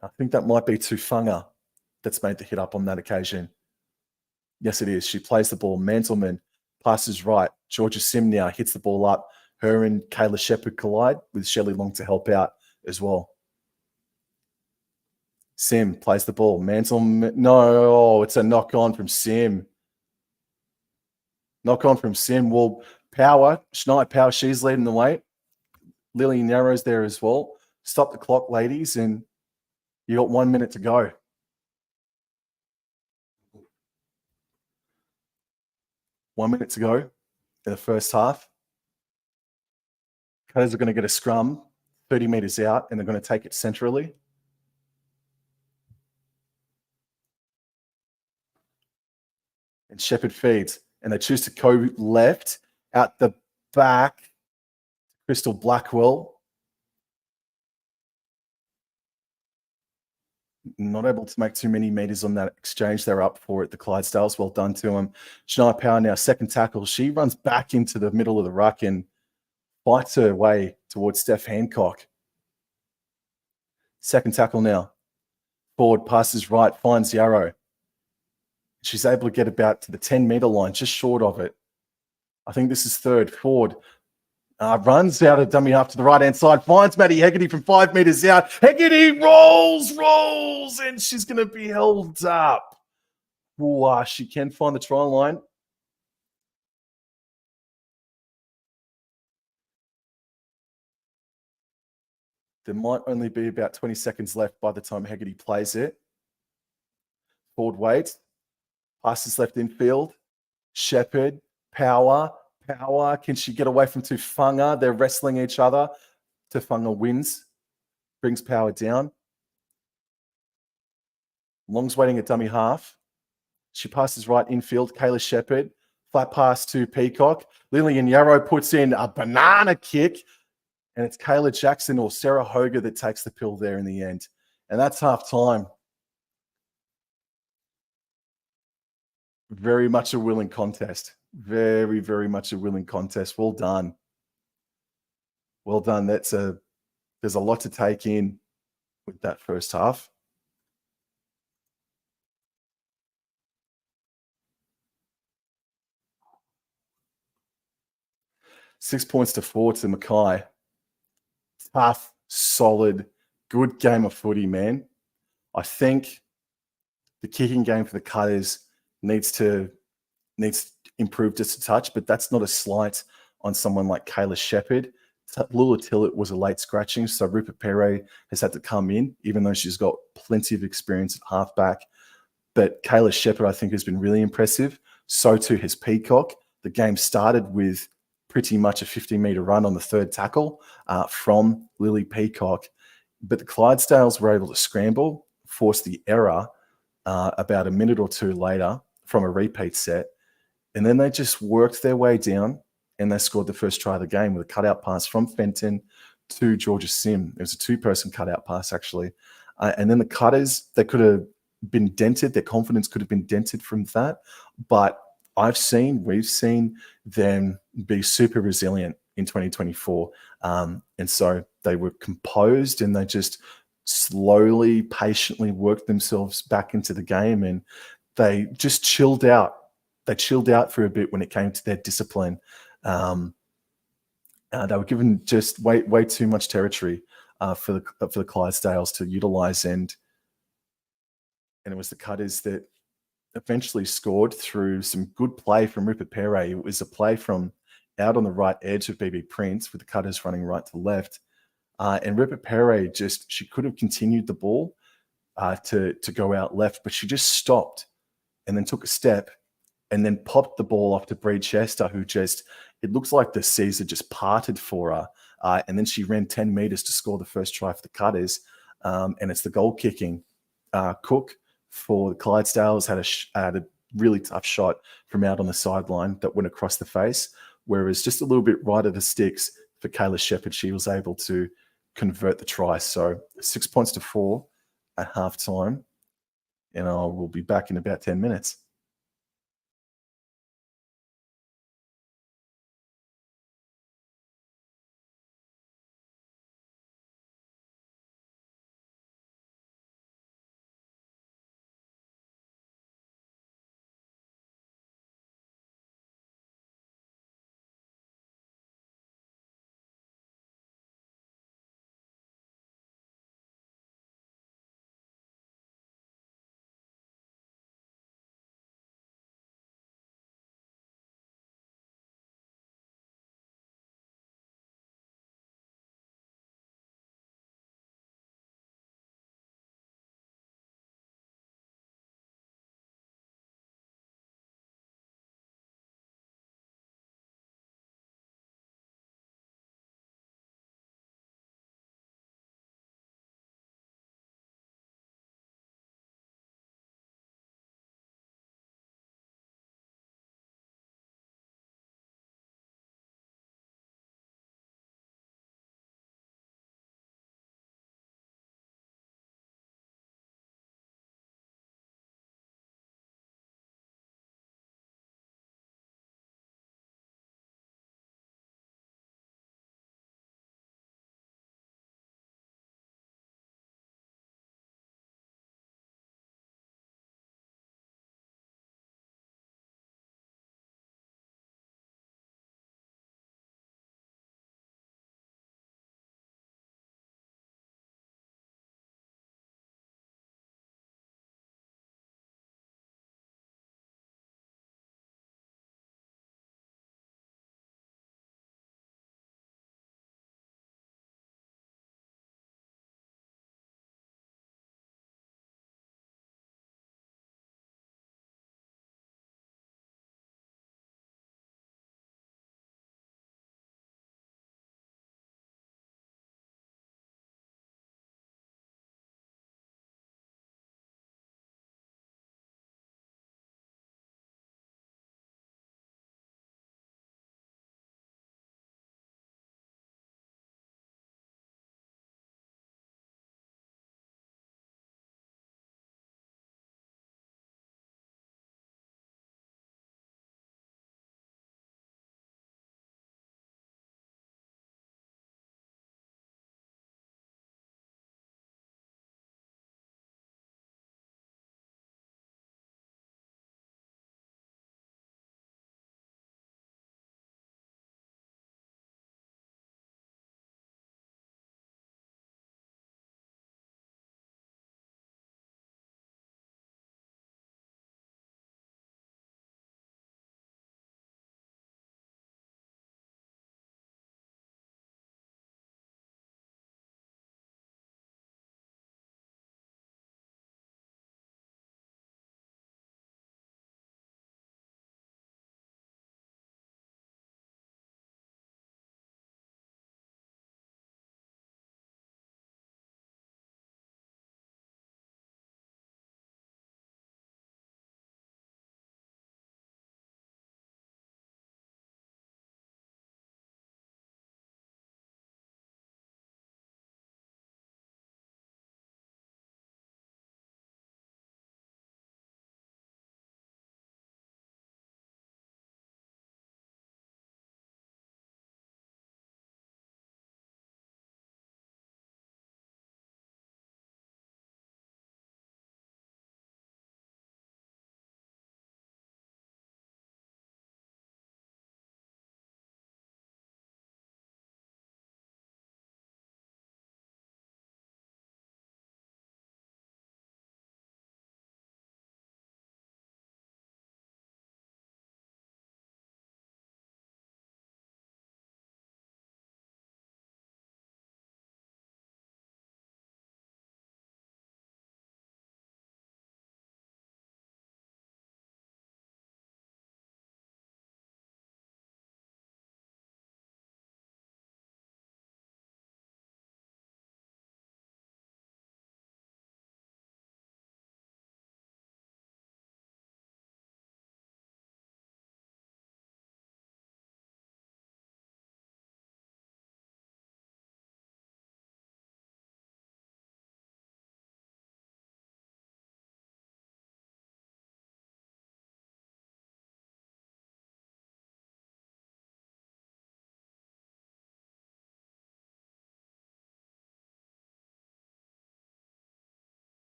I think that might be Tufunga that's made the hit up on that occasion. Yes, it is. She plays the ball. Mantleman passes right. Georgia Sim now hits the ball up. Her and Kayla Shepherd collide with Shelley Long to help out as well. Sim plays the ball. Mantleman, no, it's a knock on from Sim. Knock on from Sim. Well, Power, Schneid Power, she's leading the way. Lillian Yarrow's there as well. Stop the clock, ladies, and you got 1 minute to go. One minute to go in the first half. Cutters are going to get a scrum 30 meters out, and they're going to take it centrally. And Shepherd feeds, and they choose to go left out the back. Crystal Blackwell. Not able to make too many meters on that exchange. They're up for it. The Clydesdales, well done to them. Shania Power now, second tackle. She runs back into the middle of the ruck and fights her way towards Steph Hancock. Second tackle now. Ford passes right, finds Yarrow. She's able to get about to the 10-meter line, just short of it. I think this is third. Ford Runs out of dummy half to the right-hand side, finds Maddie Hegarty from 5 meters out. Hegarty rolls, and she's going to be held up. Ooh, she can find the try line. There might only be about 20 seconds left by the time Hegarty plays it. Forward weight, passes left infield. Shepherd, power. Can she get away from Tufunga? They're wrestling each other. Tufunga wins, brings power down. Long's waiting at dummy half. She passes right infield. Kayla Shepherd, flat pass to Peacock. Lillian Yarrow puts in a banana kick, and it's Kayla Jackson or Sarah Hoger that takes the pill there in the end. And that's half time. Very much a willing contest. Very, very much a willing contest. Well done. Well done. There's a lot to take in with that first half. Six points to 4 to Mackay. Tough, solid, good game of footy, man. I think the kicking game for the Cutters needs to improve just a touch, but that's not a slight on someone like Kayla Shepherd. Lula Tillett was a late scratching, so Rupert Pere has had to come in, even though she's got plenty of experience at halfback. But Kayla Shepherd, I think, has been really impressive. So too has Peacock. The game started with pretty much a 50-meter run on the third tackle from Lily Peacock. But the Clydesdales were able to scramble, force the error about a minute or two later from a repeat set. And then they just worked their way down and they scored the first try of the game with a cutout pass from Fenton to Georgia Sim. It was a two-person cutout pass, actually. And then the Cutters, they could have been dented. Their confidence could have been dented from that. But we've seen them be super resilient in 2024. And so they were composed and they just slowly, patiently worked themselves back into the game, and they just chilled out. They chilled out for a bit when it came to their discipline. They were given just way too much territory for the Clydesdales to utilize, and it was the Cutters that eventually scored through some good play from Rupert Pere. It was a play from out on the right edge of BB Prince with the Cutters running right to left. And Rupert Pere she could have continued the ball to go out left, but she just stopped and then took a step and then popped the ball off to Bree Chester, who it looks like the seas had just parted for her. And then she ran 10 meters to score the first try for the Cutters. And it's the goal kicking. Cook for the Clydesdales had a really tough shot from out on the sideline that went across the face, whereas just a little bit right of the sticks for Kayla Shepherd, she was able to convert the try. So 6 points to 4 at halftime. And I will be back in about 10 minutes.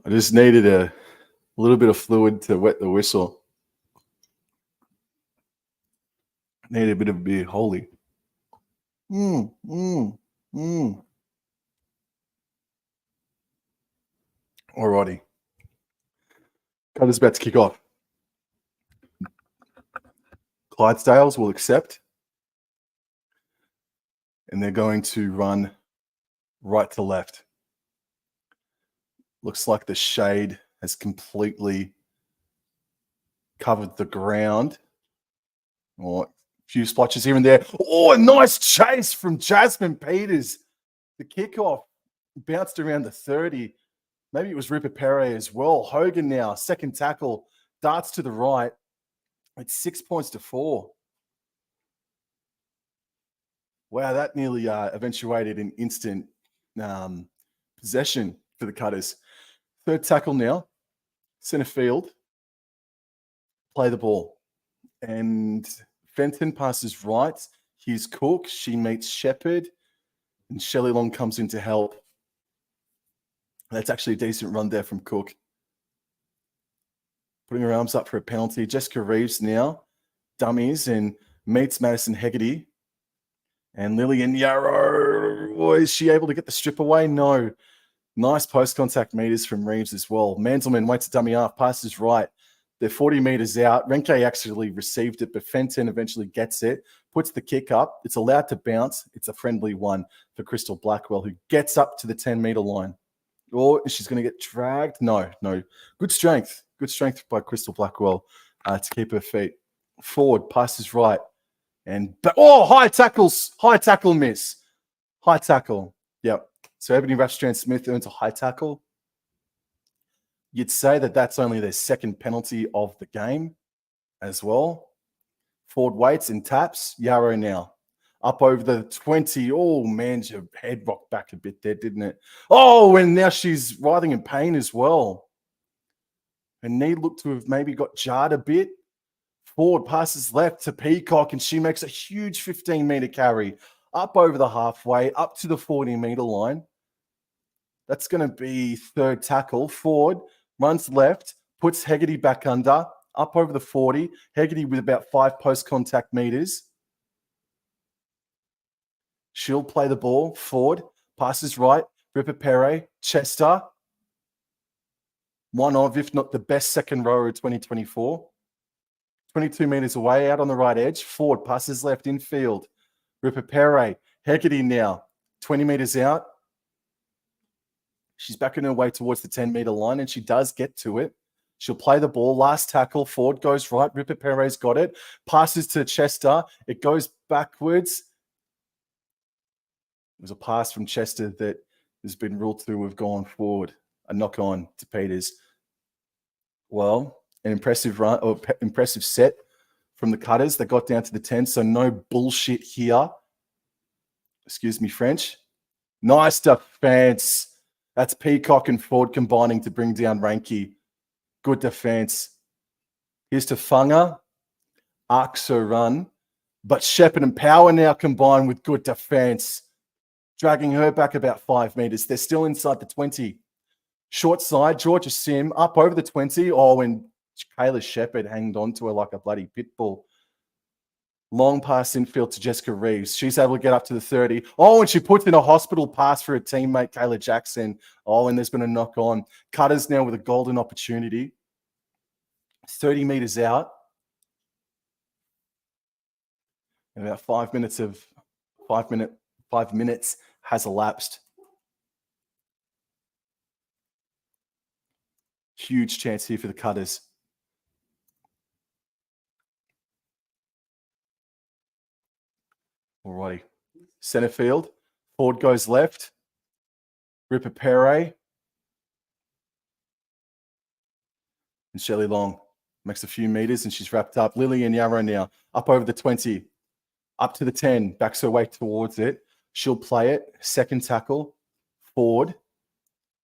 I just needed a little bit of fluid to wet the whistle. Need a bit of beer. Holy. Alrighty. Cutter's about to kick off. Clydesdales will accept. And they're going to run right to left. Looks like the shade has completely covered the ground. Oh, a few splotches here and there. Oh, a nice chase from Jasmine Peters. The kickoff bounced around the 30. Maybe it was Rupert Perret as well. Hogan now, second tackle, darts to the right. It's 6 points to 4. Wow, that nearly eventuated in instant possession for the Cutters. Third tackle now, center field, play the ball. And Fenton passes right. Here's Cook. She meets Shepherd. And Shelley Long comes in to help. That's actually a decent run there from Cook. Putting her arms up for a penalty. Jessica Reeves now dummies and meets Madison Hegarty. And Lillian Yarrow. Oh, is she able to get the strip away? No. Nice post-contact meters from Reeves as well. Manzelman waits a dummy half, passes right. They're 40 meters out. Renke actually received it, but Fenton eventually gets it, puts the kick up. It's allowed to bounce. It's a friendly one for Crystal Blackwell, who gets up to the 10-meter line. Or she's going to get dragged. No. Good strength. Good strength by Crystal Blackwell to keep her feet. Forward, passes right. And high tackles. High tackle miss. High tackle. Yep. So Ebony Rastrand-Smith earns a high tackle. You'd say that that's only their second penalty of the game as well. Ford waits and taps. Yarrow now. Up over the 20. Oh, man, your head rocked back a bit there, didn't it? Oh, and now she's writhing in pain as well. Her knee looked to have maybe got jarred a bit. Ford passes left to Peacock, and she makes a huge 15-meter carry up over the halfway, up to the 40-meter line. That's going to be third tackle. Ford runs left, puts Hegarty back under, up over the 40. Hegarty with about 5 post-contact meters. She'll play the ball. Ford passes right. Rupert Perret, Chester. One of, if not the best second rower of 2024. 22 meters away, out on the right edge. Ford passes left infield. Rupert Perret, Hegarty now. 20 meters out. She's backing her way towards the 10-meter line, and she does get to it. She'll play the ball. Last tackle. Ford goes right. Rupert Perret's got it. Passes to Chester. It goes backwards. It was a pass from Chester that has been ruled to have gone forward. A knock on to Peters. Well, an impressive run or impressive set from the Cutters. They got down to the 10, so no bullshit here. Excuse me, French. Nice defense. That's Peacock and Ford combining to bring down Ranke. Good defense. Here's to Funga. Arcs her run. But Shepherd and Power now combine with good defense. Dragging her back about 5 meters. They're still inside the 20. Short side, Georgia Sim up over the 20. Oh, and Kayla Shepherd hanged on to her like a bloody pit bull. Long pass infield to Jessica Reeves. She's able to get up to the 30. Oh, and she puts in a hospital pass for her teammate, Kayla Jackson. Oh, and there's been a knock on. Cutters now with a golden opportunity. 30 meters out. And about 5 minutes has elapsed. Huge chance here for the Cutters. Alrighty. Center field. Ford goes left. Rupert Perret. And Shelley Long makes a few meters and she's wrapped up. Lillian Yarrow now up over the 20. Up to the 10. Backs her way towards it. She'll play it. Second tackle. Ford.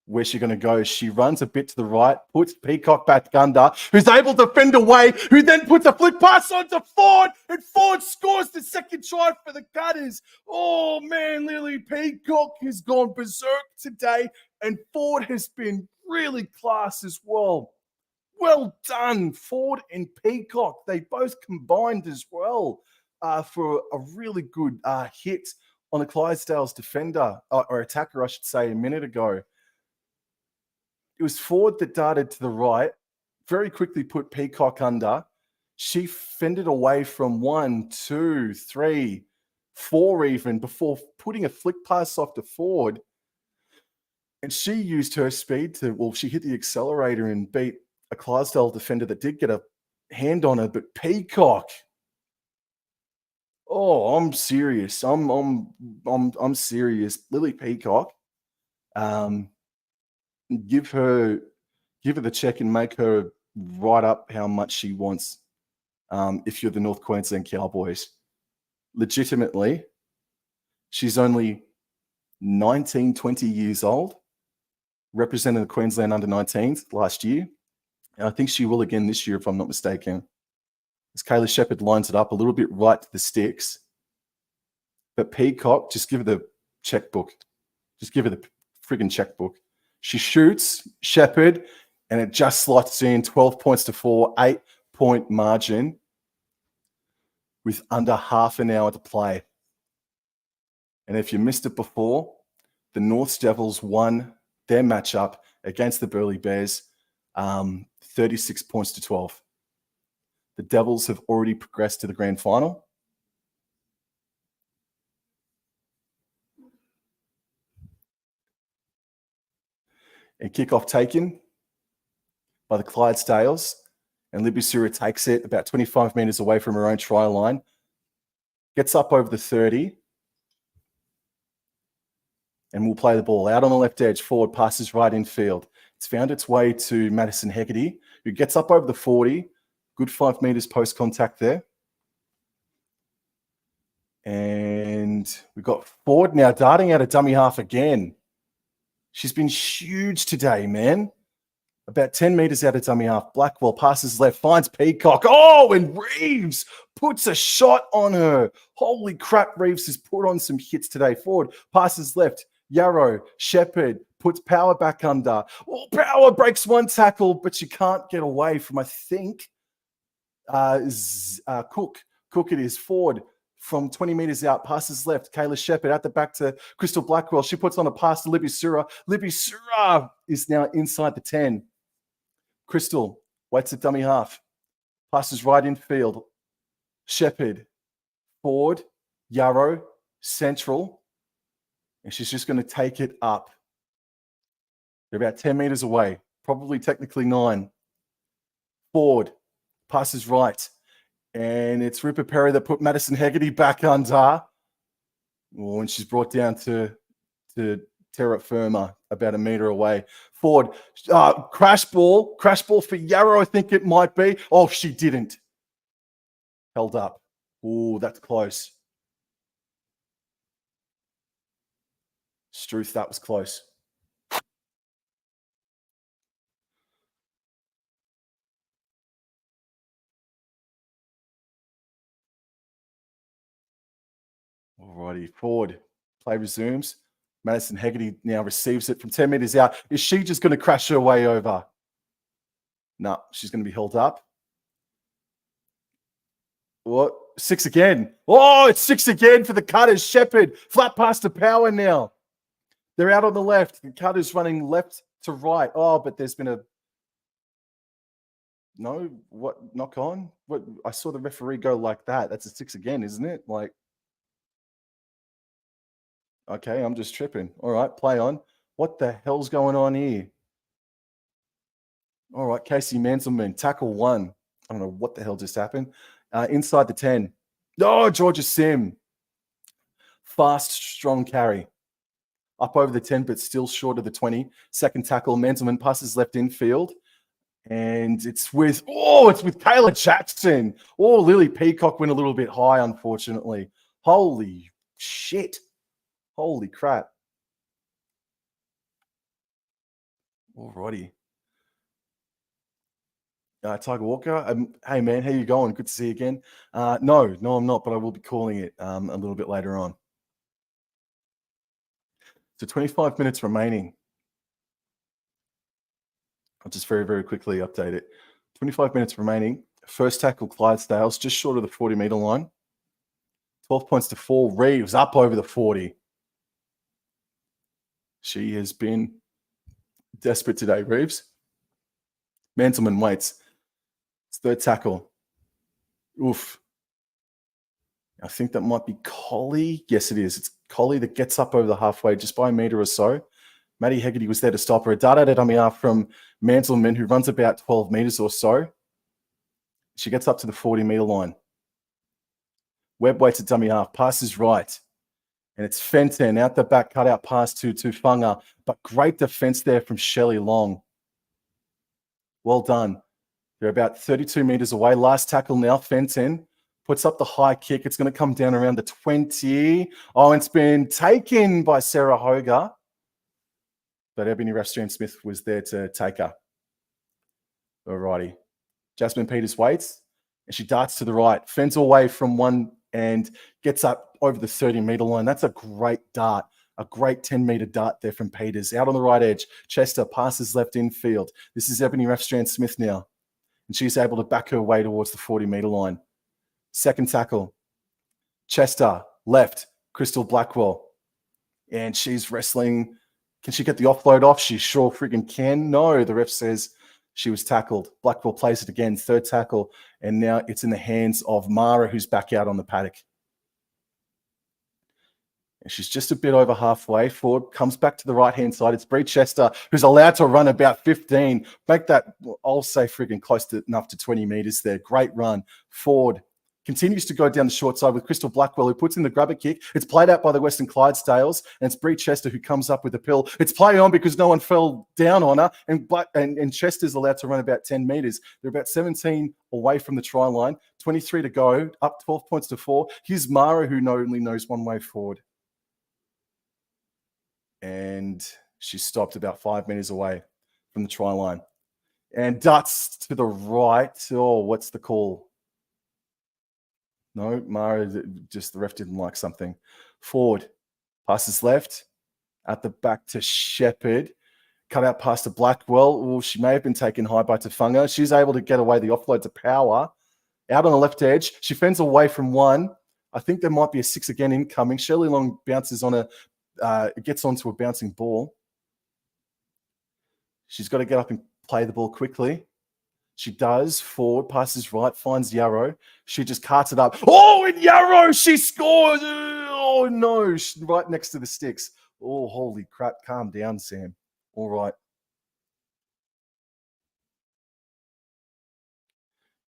Where's she going to go? She runs a bit to the right, puts Peacock back under, who's able to fend away, who then puts a flick pass onto Ford, and Ford scores the second try for the Cutters. Oh, man, Lily Peacock has gone berserk today, and Ford has been really class as well. Well done, Ford and Peacock. They both combined as well for a really good hit on a Clydesdales defender, or attacker, I should say, a minute ago. It was Ford that darted to the right, very quickly put Peacock under. She fended away from 1, 2, 3, 4 even before putting a flick pass off to Ford. And she used her speed she hit the accelerator and beat a Clydesdale defender that did get a hand on her, but Peacock. Oh, I'm serious. I'm serious. Lily Peacock. Give her the check and make her write up how much she wants. If you're the North Queensland Cowboys, legitimately, she's only 19, 20 years old, represented the Queensland under-19s last year. And I think she will again this year, if I'm not mistaken. As Kayla Shepherd lines it up a little bit right to the sticks. But Peacock, just give her the checkbook. Just give her the friggin' checkbook. She shoots Shepherd, and it just slots in 12 points to 4, 8-point margin with under half an hour to play. And if you missed it before, the North Devils won their matchup against the Burleigh Bears, 36 points to 12. The Devils have already progressed to the grand final. And kickoff taken by the Clydesdales. And Libusura takes it about 25 metres away from her own try line. Gets up over the 30. And will play the ball out on the left edge. Forward passes right in field. It's found its way to Madison Hegarty, who gets up over the 40. Good 5 metres post contact there. And we've got Ford now darting out a dummy half again. She's been huge today, man. About 10 metres out of dummy half. Blackwell passes left, finds Peacock. Oh, and Reeves puts a shot on her. Holy crap, Reeves has put on some hits today. Ford passes left. Yarrow, Shepherd puts Power back under. Oh, Power breaks one tackle, but she can't get away from, I think, Cook. Cook it is. Ford from 20 metres out, passes left. Kayla Shepherd at the back to Crystal Blackwell. She puts on a pass to Libusura. Libusura is now inside the 10. Crystal waits at dummy half. Passes right in field. Shepherd, Ford, Yarrow, central. And she's just going to take it up. They're about 10 metres away. Probably technically 9. Ford passes right. And it's Rupert Perry that put Madison Hegarty back under. Oh, and she's brought down to terra firma about a metre away. Ford, crash ball for Yarrow, I think it might be. Oh, she didn't. Held up. Oh, that's close. Struth, that was close. Alrighty, Ford. Play resumes. Madison Hegarty now receives it from 10 metres out. Is she just going to crash her way over? No, she's going to be held up. What? 6 again. Oh, it's 6 again for the Cutters. Shepherd, flat pass to Power now. They're out on the left. The Cutters running left to right. Oh, but there's been a... No, what? Knock on? What? I saw the referee go like that. That's a 6 again, isn't it? Like... Okay, I'm just tripping. All right, play on. What the hell's going on here? All right, Casey Manselman, tackle 1. I don't know what the hell just happened. Inside the 10. Oh, Georgia Sim. Fast, strong carry. Up over the 10, but still short of the 20. Second tackle, Manselman passes left infield. And it's with Kayla Jackson. Oh, Lily Peacock went a little bit high, unfortunately. Holy shit. Holy crap. Alrighty. Tiger Walker. Hey man, how you going? Good to see you again. No, I'm not, but I will be calling it a little bit later on. So 25 minutes remaining. I'll just very quickly update it. 25 minutes remaining. First tackle, Clydesdales, just short of the 40-meter line. 12 points to 4. Reeves up over the 40. She has been desperate today, Reeves. Mantleman waits. It's third tackle. Oof. I think that might be Collie. Yes, it is. It's Collie that gets up over the halfway just by a meter or so. Maddie Hegarty was there to stop her. A dart at dummy half from Mantleman, who runs about 12 meters or so. She gets up to the 40-meter line. Webb waits at dummy half. Passes right. And it's Fenton out the back, cut out pass to Funga. But great defense there from Shelley Long. Well done. They're about 32 meters away. Last tackle now. Fenton puts up the high kick. It's going to come down around the 20. Oh, it's been taken by Sarah Hoger. But Ebony Rafstrand-Smith was there to take her. Alrighty. Jasmine Peters waits. And she darts to the right. Fends away from one and gets up over the 30-meter line. That's a great dart. A great 10-meter dart there from Peters. Out on the right edge. Chester passes left infield. This is Ebony Rafstrand-Smith now. And she's able to back her way towards the 40-meter line. Second tackle. Chester, left. Crystal Blackwell. And she's wrestling. Can she get the offload off? She sure freaking can. No, the ref says she was tackled. Blackwell plays it again. Third tackle. And now it's in the hands of Mara, who's back out on the paddock. And she's just a bit over halfway forward, comes back to the right-hand side. It's Bree Chester, who's allowed to run about 15. Make that, I'll say, friggin' close to enough to 20 meters there. Great run. Ford continues to go down the short side with Crystal Blackwell, who puts in the grubber kick. It's played out by the Western Clydesdales, and it's Bree Chester who comes up with the pill. It's play on because no one fell down on her, and Chester's allowed to run about 10 meters. They're about 17 away from the try line. 23 to go, up 12 points to 4. Here's Mara, who only knows one way forward. And she stopped about 5 meters away from the try line. And darts to the right. Oh, what's the call? No, Mara, just the ref didn't like something. Forward, passes left, at the back to Shepherd. Cut out pass to Blackwell. Oh, she may have been taken high by Tafunga. She's able to get away the offload to Power. Out on the left edge. She fends away from one. I think there might be a 6 again incoming. Shirley Long bounces on gets onto a bouncing ball. She's got to get up and play the ball quickly. She does. Forward, passes right, finds Yarrow. She just carts it up. Oh, and Yarrow, she scores. Oh, no. She's right next to the sticks. Oh, holy crap. Calm down, Sam. All right.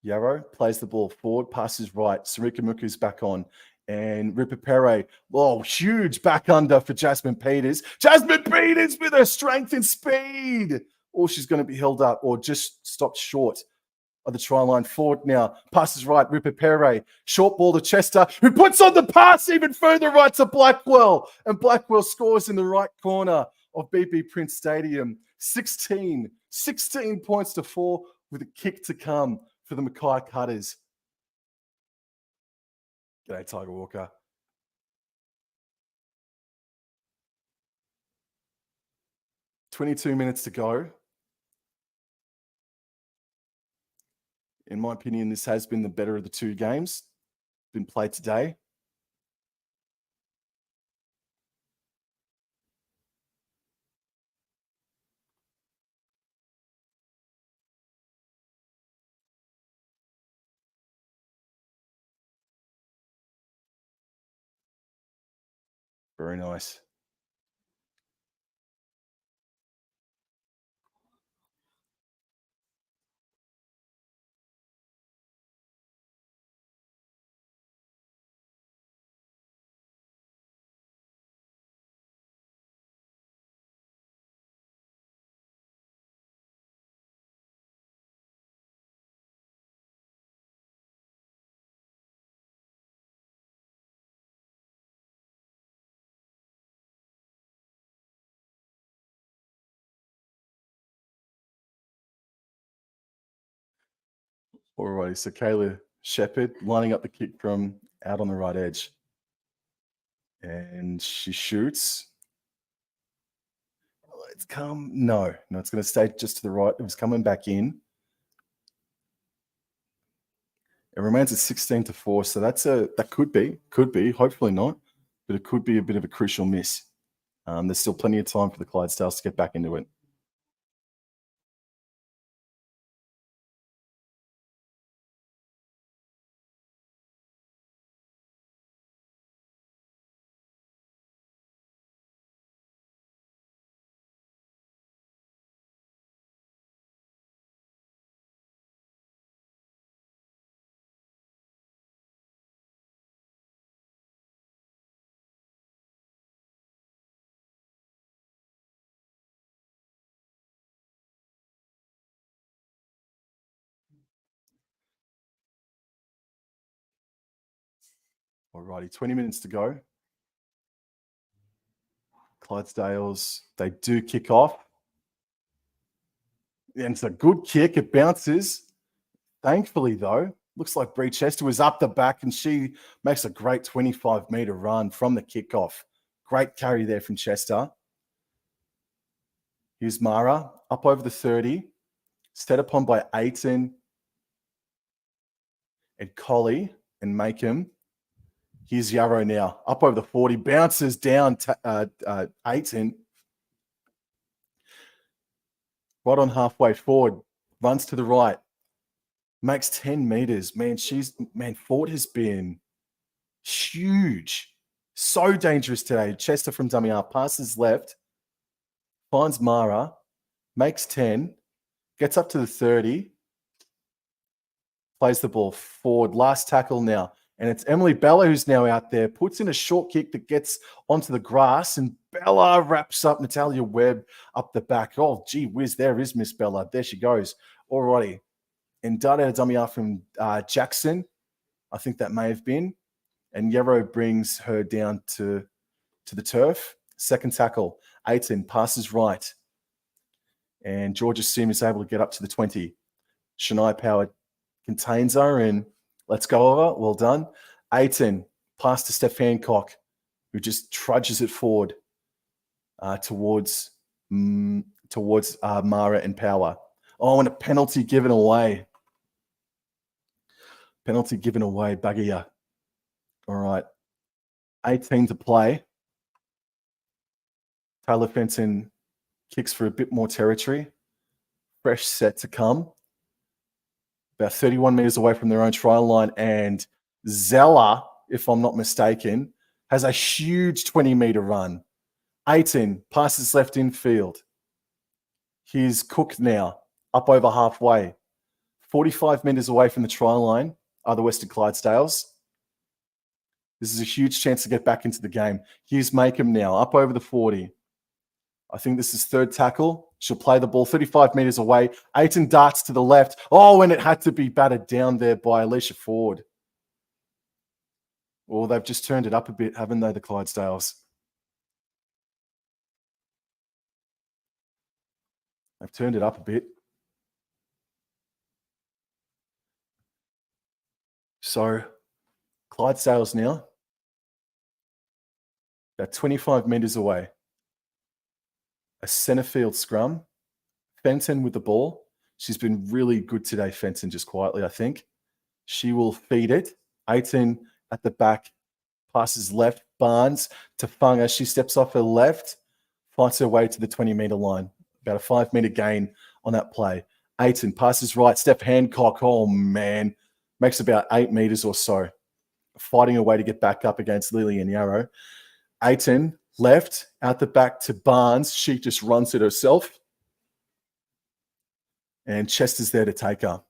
Yarrow plays the ball forward, passes right. Sarika Muku's back on. And Ripper Pere, oh, huge back under for Jasmine Peters. Jasmine Peters with her strength and speed. Or she's going to be held up or just stopped short of the try line. Forward now. Passes right. Ripper Pere. Short ball to Chester, who puts on the pass even further right to Blackwell. And Blackwell scores in the right corner of BP Prince Stadium. 16 points to 4 with a kick to come for the Mackay Cutters. G'day, Tiger Walker. "22 minutes to go. In my opinion, this has been the better of the two games been played today. Very nice. All righty, so Kayla Shepherd lining up the kick from out on the right edge. And she shoots. It's come. No, it's going to stay just to the right. It was coming back in. It remains at 16-4. So that could be, hopefully not, but it could be a bit of a crucial miss. There's still plenty of time for the Clydesdales to get back into it. Alrighty, 20 minutes to go. Clydesdales, they do kick off. And it's a good kick. It bounces. Thankfully, though, looks like Bree Chester was up the back and she makes a great 25-meter run from the kickoff. Great carry there from Chester. Here's Mara up over the 30. Set upon by Aiton and Collie and Makem. Here's Yarrow now, up over the 40, bounces down Aiton. Right on halfway forward, runs to the right, makes 10 meters. Man, Ford has been huge. So dangerous today. Chester from dummy half, passes left, finds Mara, makes 10, gets up to the 30, plays the ball forward. Last tackle now. And it's Emily Bella who's now out there, puts in a short kick that gets onto the grass, and Bella wraps up Natalia Webb up the back. Oh, gee whiz, there is Miss Bella. There she goes. Alrighty. And dart out a dummy half from Jackson. I think that may have been. And Yarrow brings her down to the turf. Second tackle. Aiton passes right. And Georgia Sim is able to get up to the 20. Shania Power contains her and let's go over. Well done. Aiton, pass to Steph Hancock, who just trudges it forward towards Mara and Power. Oh, and a penalty given away. Penalty given away, Buggier. All right. 18 to play. Taylor Fenton kicks for a bit more territory. Fresh set to come. About 31 meters away from their own try line. And Zeller, if I'm not mistaken, has a huge 20-meter run. 18 passes left infield. Here's Cook now, up over halfway. 45 meters away from the try line are the Western Clydesdales. This is a huge chance to get back into the game. Here's Makem now, up over the 40. I think this is third tackle. She'll play the ball 35 meters away. Aiton darts to the left. Oh, and it had to be battered down there by Alicia Ford. Well, they've just turned it up a bit, haven't they, the Clydesdales? They've turned it up a bit. So, Clydesdales now, about 25 meters away. A centre field scrum. Fenton with the ball. She's been really good today, Fenton, just quietly, I think. She will feed it. 18 at the back. Passes left. Barnes to Funga. She steps off her left. Fights her way to the 20-meter line. About a 5-meter gain on that play. 18 passes right. Steph Hancock. Oh, man. Makes about 8 meters or so. Fighting her way to get back up against Lillian Yarrow. 18 left, out the back to Barnes. She just runs it herself. And Chester's there to take her.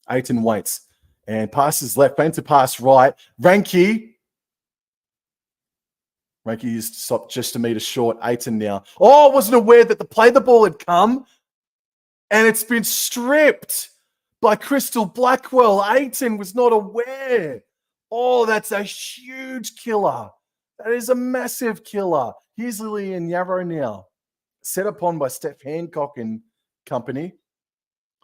Aiton waits and passes left, bent to pass right. Ranky is stopped just a meter short. Aiton now. Oh, I wasn't aware that the ball had come. And it's been stripped by Crystal Blackwell. Aiton was not aware. Oh, that's a huge killer. That is a massive killer. Here's Lillian Yarrow now. Set upon by Steph Hancock and company.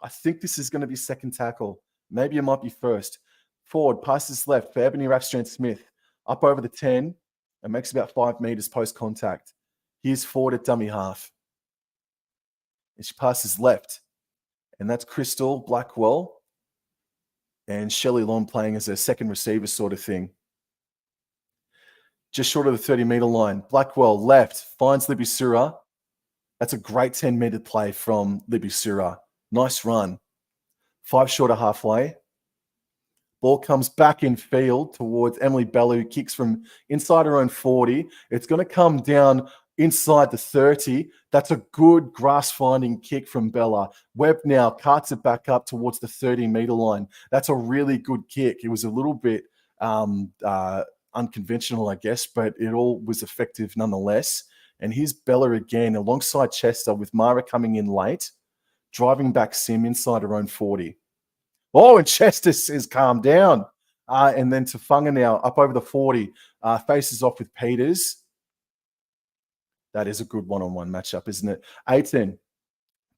I think this is going to be second tackle. Maybe it might be first. Forward, passes left for Ebony Rapstrand-Smith. Up over the 10 and makes about 5 meters post-contact. Here's forward at dummy half. And she passes left. And that's Crystal Blackwell and Shelley Long playing as a second receiver sort of thing. Just short of the 30-meter line. Blackwell left, finds Libby Sura. That's a great 10-meter play from Libby Sura. Nice run. 5 short of halfway. Ball comes back in field towards Emily Bella, who kicks from inside her own 40. It's going to come down inside the 30. That's a good grass-finding kick from Bella. Webb now carts it back up towards the 30-meter line. That's a really good kick. It was a little bit unconventional, I guess, but it all was effective nonetheless. And here's Bella again alongside Chester with Mara coming in late, driving back Sim inside her own 40. Oh, and Chester has calmed down. And then Tafunga now up over the 40, faces off with Peters. That is a good one-on-one matchup, isn't it? 18,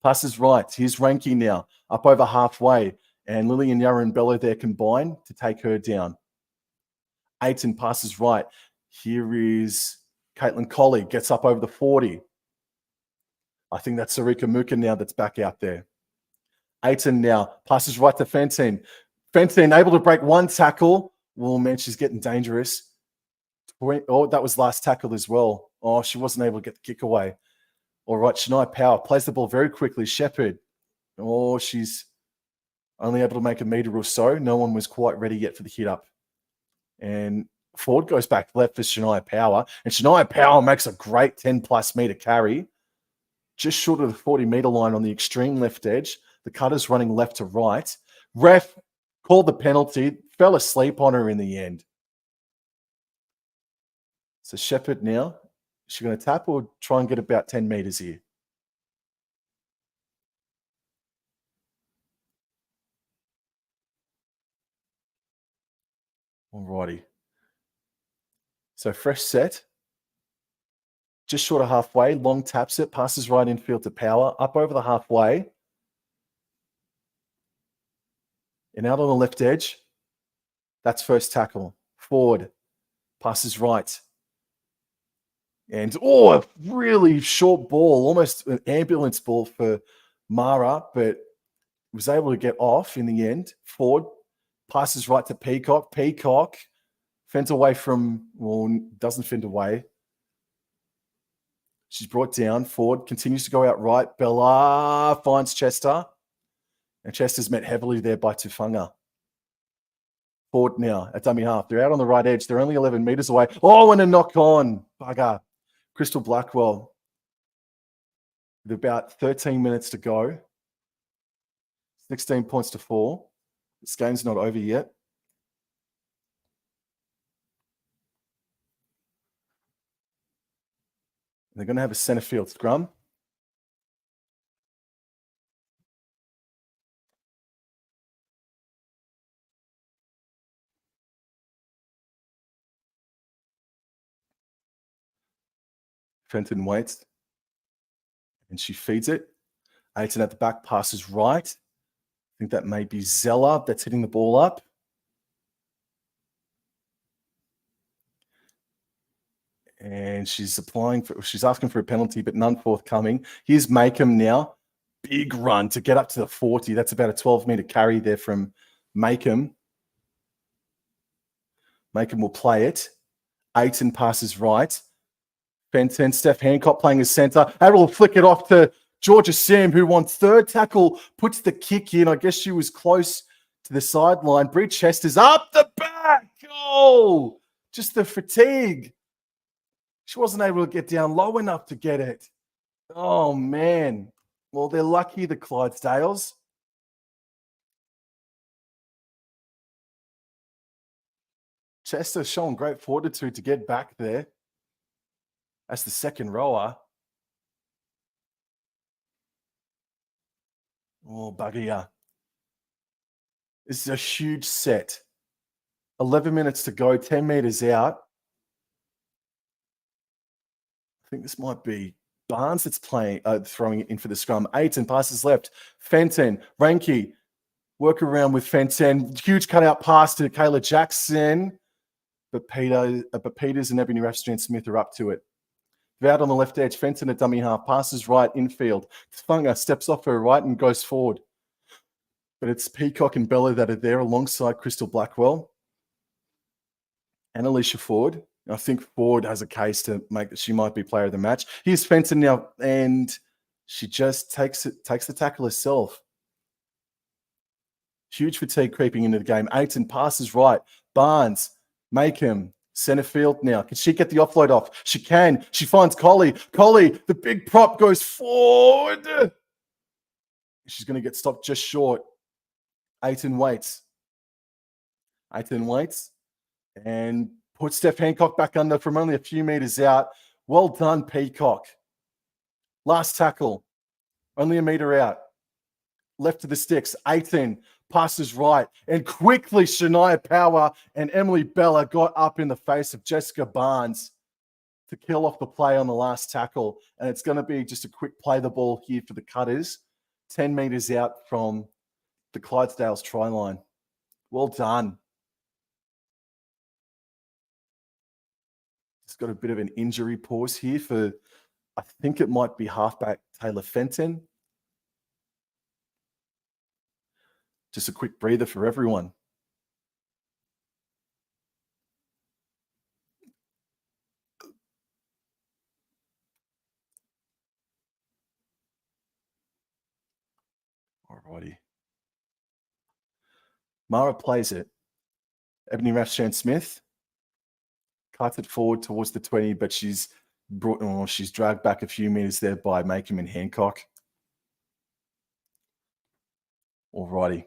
passes right. Here's Ranky now, up over halfway. And Lillian Yarra and Bella there combine to take her down. 18 passes right. Here is Caitlin Colley, gets up over the 40. I think that's Sarika Muka now that's back out there. 18 now, passes right to Fentine. Fentine able to break one tackle. Oh, man, she's getting dangerous. Oh, that was last tackle as well. Oh, she wasn't able to get the kick away. All right, Shania Power plays the ball very quickly. Shepherd. Oh, she's only able to make a meter or so. No one was quite ready yet for the hit up. And Ford goes back left for Shania Power. And Shania Power makes a great 10-plus meter carry. Just short of the 40-meter line on the extreme left edge. The cutter's running left to right. Ref called the penalty. Fell asleep on her in the end. So Shepherd now. Is she going to tap or try and get about 10 meters here? Alrighty. So fresh set. Just short of halfway. Long taps it. Passes right infield to Power. Up over the halfway. And out on the left edge. That's first tackle. Forward. Passes right. And, a really short ball. Almost an ambulance ball for Mara. But was able to get off in the end. Forward. Passes right to Peacock. Peacock fends away from, doesn't fend away. She's brought down. Forward continues to go out right. Bella finds Chester. And Chester's met heavily there by Tufunga. Forward now at dummy half. They're out on the right edge. They're only 11 meters away. Oh, and a knock on. Bugger. Crystal Blackwell. With about 13 minutes to go. 16 points to 4. This game's not over yet. They're going to have a centre field scrum. Fenton waits. And she feeds it. Aiton at the back passes right. I think that may be Zella that's hitting the ball up. And she's asking for a penalty, but none forthcoming. Here's Makem now. Big run to get up to the 40. That's about a 12-meter carry there from Makem. Makem will play it. Aiton passes right. Fenton, Steph Hancock playing as centre. Able will flick it off to Georgia Sim, who wants third tackle, puts the kick in. I guess she was close to the sideline. Bree Chester's up the back. Oh, just the fatigue. She wasn't able to get down low enough to get it. Oh, man. Well, they're lucky, the Clydesdales. Chester showing great fortitude to get back there. That's the second rower. Oh, bugger. This is a huge set. 11 minutes to go, 10 meters out. I think this might be Barnes that's throwing it in for the scrum. Aiton passes left. Fenton, Ranky Work around with Fenton. Huge cutout pass to Kayla Jackson. But Peters and Ebony Rafstran-Smith are up to it. Out on the left edge, Fenton at dummy half. Passes right, infield. Tfunga steps off her right and goes forward. But it's Peacock and Bella that are there alongside Crystal Blackwell and Alicia Ford. I think Ford has a case to make that she might be player of the match. Here's Fenton now, and she just takes the tackle herself. Huge fatigue creeping into the game. Aiton passes right. Barnes, make him. Center field now. Can she get the offload off? She can. She finds Collie. Collie, the big prop goes forward. She's going to get stopped just short. Aiton waits. And puts Steph Hancock back under from only a few meters out. Well done, Peacock. Last tackle. Only a meter out. Left to the sticks. 18 passes right. And quickly, Shania Power and Emily Bella got up in the face of Jessica Barnes to kill off the play on the last tackle. And it's going to be just a quick play the ball here for the Cutters. 10 meters out from the Clydesdales try line. Well done. Just got a bit of an injury pause here for, I think it might be halfback Taylor Fenton. Just a quick breather for everyone. Alrighty. Mara plays it. Ebony Rafstran-Smith cuts it forward towards the 20, but she's dragged back a few meters there by Makem and Hancock. Alrighty.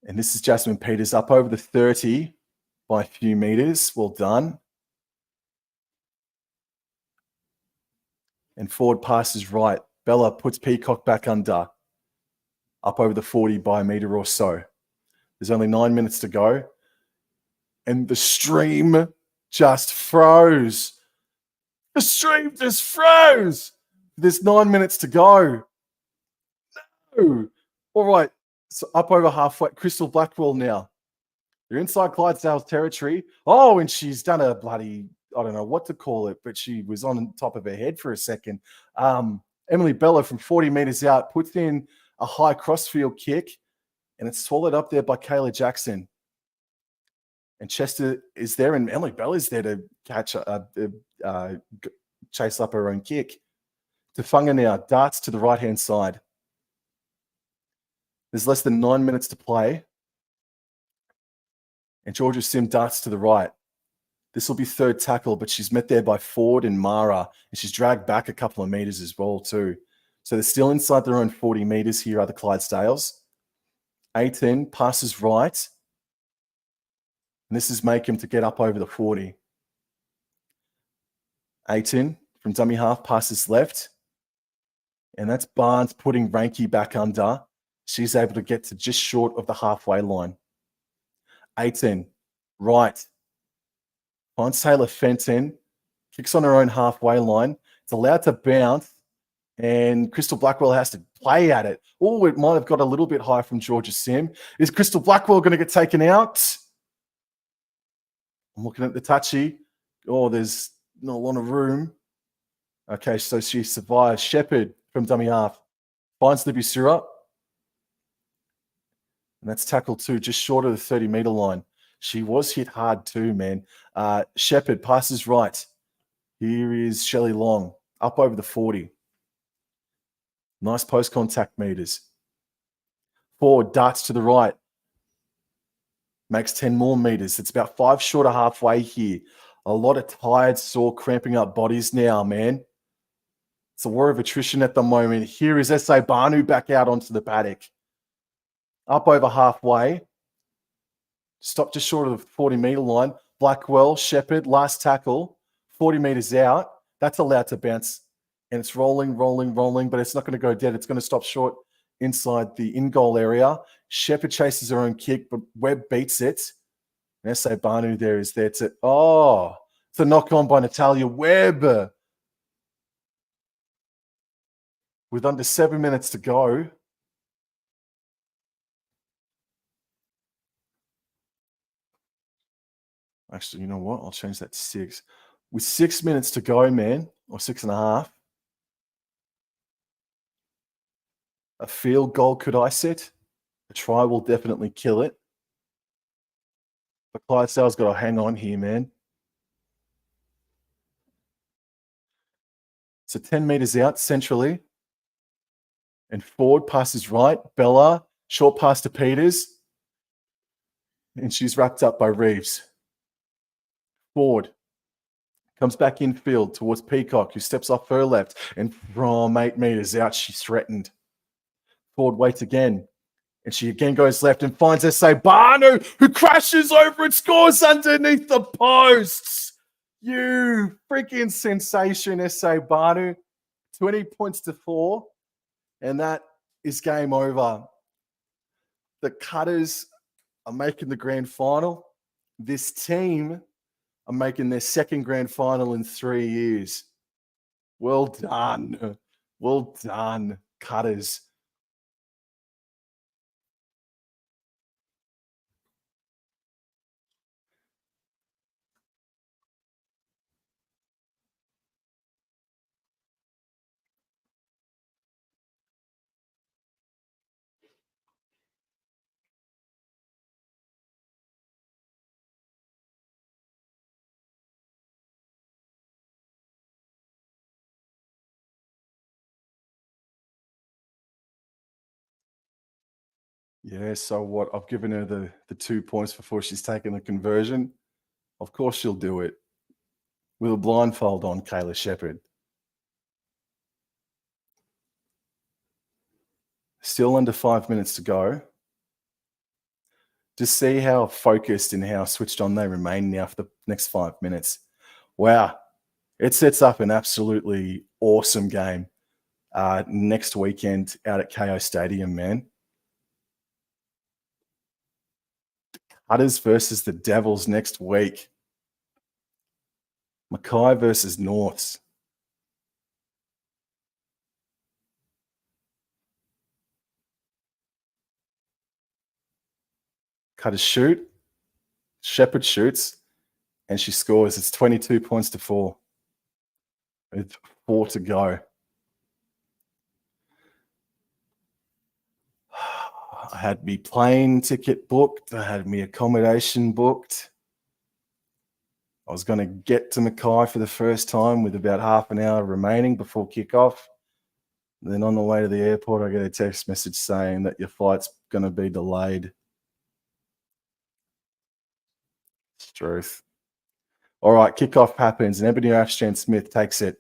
And this is Jasmine Peters up over the 30 by a few meters. Well done. And forward passes right. Bella puts Peacock back under. Up over the 40 by a meter or so. There's only 9 minutes to go. And the stream just froze. The stream just froze. There's 9 minutes to go. No. All right. So up over halfway. Crystal Blackwell now. They're inside Clydesdales territory. Oh, and she's done a bloody, I don't know what to call it, but she was on top of her head for a second. Emily Bella from 40 meters out puts in a high crossfield kick, and it's swallowed up there by Kayla Jackson. And Chester is there, and Emily Bella is there to catch chase up her own kick. Tfunga now darts to the right-hand side. There's less than 9 minutes to play. And Georgia Sim darts to the right. This will be third tackle, but she's met there by Ford and Mara, and she's dragged back a couple of meters as well too. So they're still inside their own 40 meters here, are the Clydesdales. 18 passes right. And this is Makem to get up over the 40. 18 from dummy half passes left. And that's Barnes putting Ranky back under. She's able to get to just short of the halfway line. 18 right. Finds Taylor Fenton. Kicks on her own halfway line. It's allowed to bounce. And Crystal Blackwell has to play at it. Oh, it might have got a little bit high from Georgia Sim. Is Crystal Blackwell going to get taken out? I'm looking at the touchy. Oh, there's not a lot of room. Okay, so she survives. Shepherd from dummy half finds the Busura. And that's tackle 2, just short of the 30-meter line. She was hit hard too, man. Shepherd passes right. Here is Shelley Long, up over the 40. Nice post-contact meters. Forward, darts to the right. Makes 10 more meters. It's about 5 short of halfway here. A lot of tired, sore, cramping up bodies now, man. It's a war of attrition at the moment. Here is S.A. Banu back out onto the paddock. Up over halfway. Stop just short of the 40-meter line. Blackwell, Shepherd, last tackle. 40 meters out. That's allowed to bounce. And it's rolling, but it's not going to go dead. It's going to stop short inside the in-goal area. Shepherd chases her own kick, but Webb beats it. And S.A. Banu there is there to... it's a knock-on by Natalia Webb. With under 7 minutes to go. Actually, you know what? I'll change that to 6. With 6 minutes to go, man, or 6.5, a field goal could ice it. A try will definitely kill it. But Clydesdales got to hang on here, man. So 10 meters out centrally. And forward passes right. Bella, short pass to Peters. And she's wrapped up by Reeves. Forward. Comes back infield towards Peacock, who steps off her left. And from 8 meters out, she's threatened. Forward waits again. And she again goes left and finds S.A. Banu, who crashes over and scores underneath the posts. You freaking sensation, S.A. Banu. 20 points to 4. And that is game over. The Cutters are making the grand final. This team are making their second grand final in 3 years. Well done. Well done, Cutters. Yeah, so what? I've given her the 2 points before she's taken the conversion. Of course she'll do it. With a blindfold on, Kayla Shepherd. Still under 5 minutes to go. Just see how focused and how switched on they remain now for the next 5 minutes. Wow. It sets up an absolutely awesome game next weekend out at KO Stadium, man. Cutters versus the Devils next week. Mackay versus Norths. Cutters shoot. Shepherd shoots. And she scores. It's 22 points to 4. With 4 to go. I had me plane ticket booked. I had me accommodation booked. I was going to get to Mackay for the first time with about half an hour remaining before kickoff. Then on the way to the airport, I get a text message saying that your flight's going to be delayed. It's truth. All right, kickoff happens, and Ebony Ashton Smith takes it.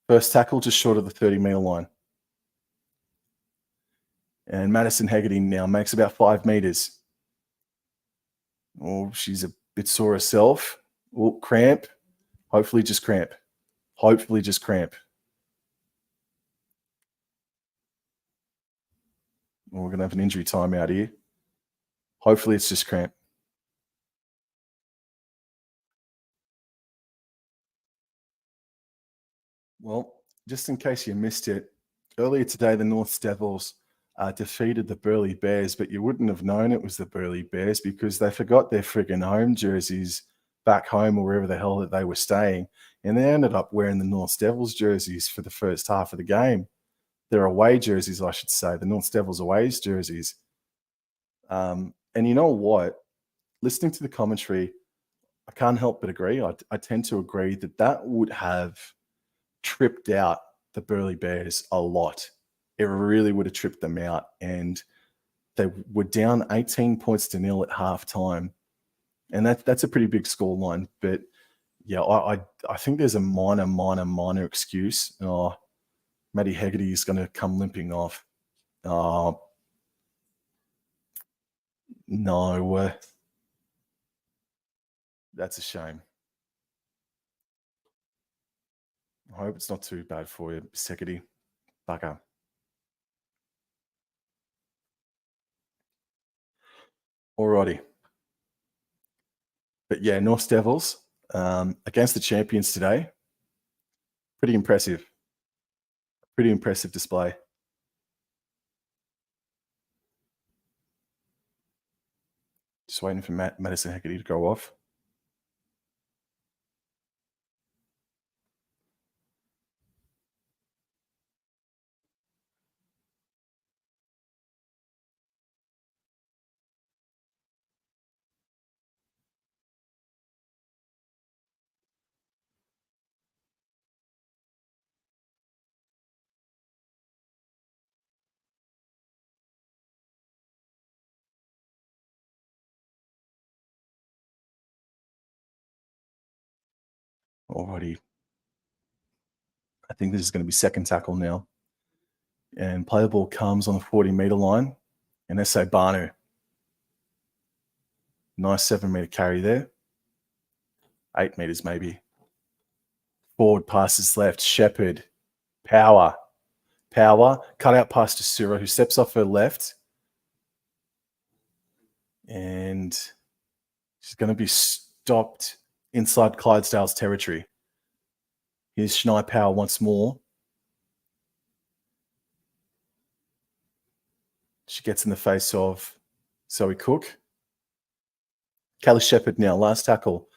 First tackle just short of the 30-meter line. And Madison Hegarty now makes about 5 meters. Oh, she's a bit sore herself. Oh, cramp. Hopefully just cramp. Hopefully just cramp. Well, we're going to have an injury timeout here. Hopefully it's just cramp. Well, just in case you missed it, earlier today the North Devils defeated the Burleigh Bears, but you wouldn't have known it was the Burleigh Bears because they forgot their friggin' home jerseys back home or wherever the hell that they were staying, and they ended up wearing the North Devils jerseys for the first half of the game. Their away jerseys, I should say, the North Devils away jerseys. And you know what? Listening to the commentary, I can't help but agree. I tend to agree that that would have tripped out the Burleigh Bears a lot. It really would have tripped them out. And they were down 18 points to 0 at halftime. And that's a pretty big score line. But yeah, I think there's a minor excuse. Oh, Maddie Hegarty is going to come limping off. No. That's a shame. I hope it's not too bad for you, Hegarty. Bugger. Alrighty. But yeah, North Devils against the champions today. Pretty impressive. Pretty impressive display. Just waiting for Madison Hecate to go off. Alrighty. I think this is going to be second tackle now. And play the ball comes on the 40-meter line. And S.A. Banu. Nice 7-meter carry there. 8 meters maybe. Forward passes left. Shepherd. Power. Cut out pass to Sura, who steps off her left. And she's going to be stopped inside Clydesdales territory. Here's Shania Power once more. She gets in the face of Zoe Cook. Kayla Shepherd now, last tackle,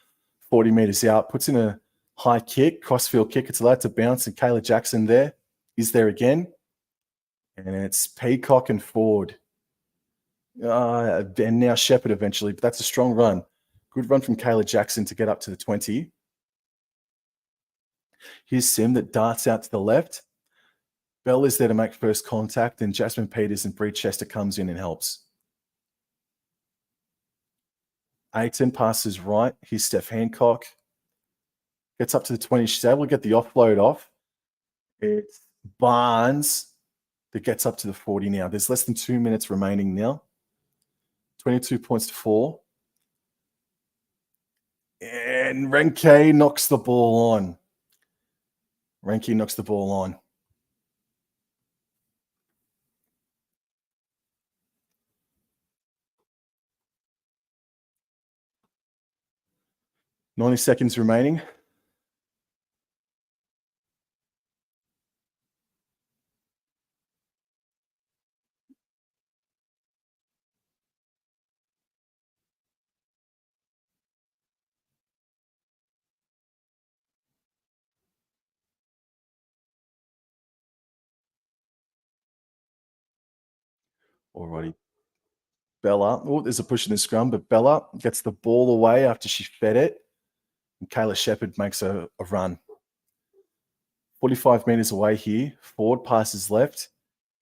40 meters out, puts in a high kick, crossfield kick. It's allowed to bounce, and Kayla Jackson there is there again. And it's Peacock and Ford. And now Shepherd eventually, but that's a strong run. Good run from Kayla Jackson to get up to the 20. Here's Sim that darts out to the left. Bell is there to make first contact, and Jasmine Peters and Bree Chester comes in and helps. Aiton passes right. Here's Steph Hancock. Gets up to the 20. She's able to get the offload off. It's Barnes that gets up to the 40 now. There's less than 2 minutes remaining now. 22 points to 4. And Renke knocks the ball on. 90 seconds remaining. Alrighty. Bella. Oh, there's a push in the scrum, but Bella gets the ball away after she fed it. And Kayla Shepherd makes a run. 45 meters away here. Ford passes left.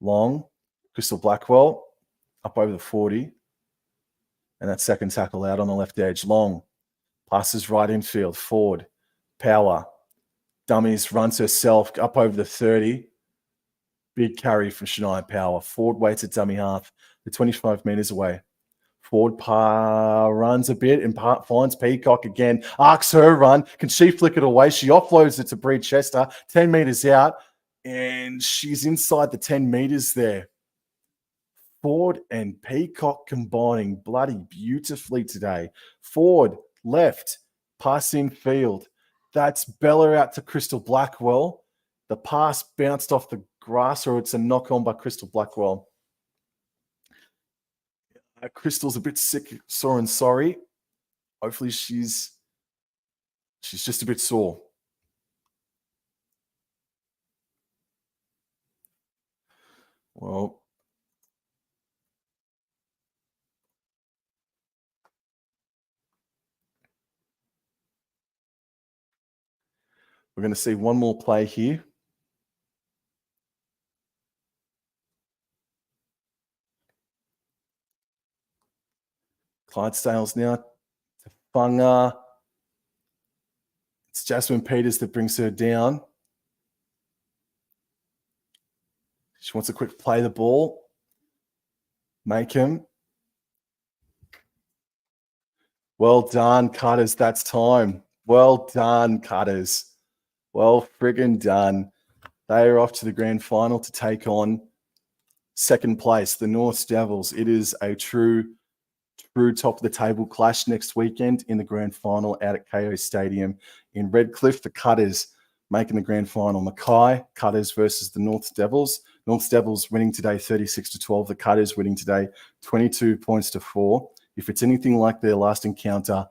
Long. Crystal Blackwell up over the 40. And that second tackle out on the left edge. Long. Passes right infield. Ford. Power. Dummies. Runs herself up over the 30. Big carry from Shania Power. Ford waits at dummy half. They're 25 meters away. Ford runs a bit and finds Peacock again. Arcs her run. Can she flick it away? She offloads it to Bree Chester. 10 meters out. And she's inside the 10 meters there. Ford and Peacock combining bloody beautifully today. Ford left. Pass in field. That's Bella out to Crystal Blackwell. The pass bounced off the grass, or it's a knock on by Crystal Blackwell. Crystal's a bit sick, sore and sorry. Hopefully she's just a bit sore. Well, we're going to see one more play here. Clydesdales now to Funga. It's Jasmine Peters that brings her down. She wants to quick play the ball. Make him. Well done, Cutters. That's time. Well done, Cutters. Well friggin' done. They are off to the grand final to take on second place, the North Devils. It is a true top of the table clash next weekend in the grand final out at KO Stadium in Redcliffe. The Cutters making the grand final. Mackay Cutters versus the North Devils. North Devils winning today 36-12. The Cutters winning today 22 points to 4. if it's anything like their last encounter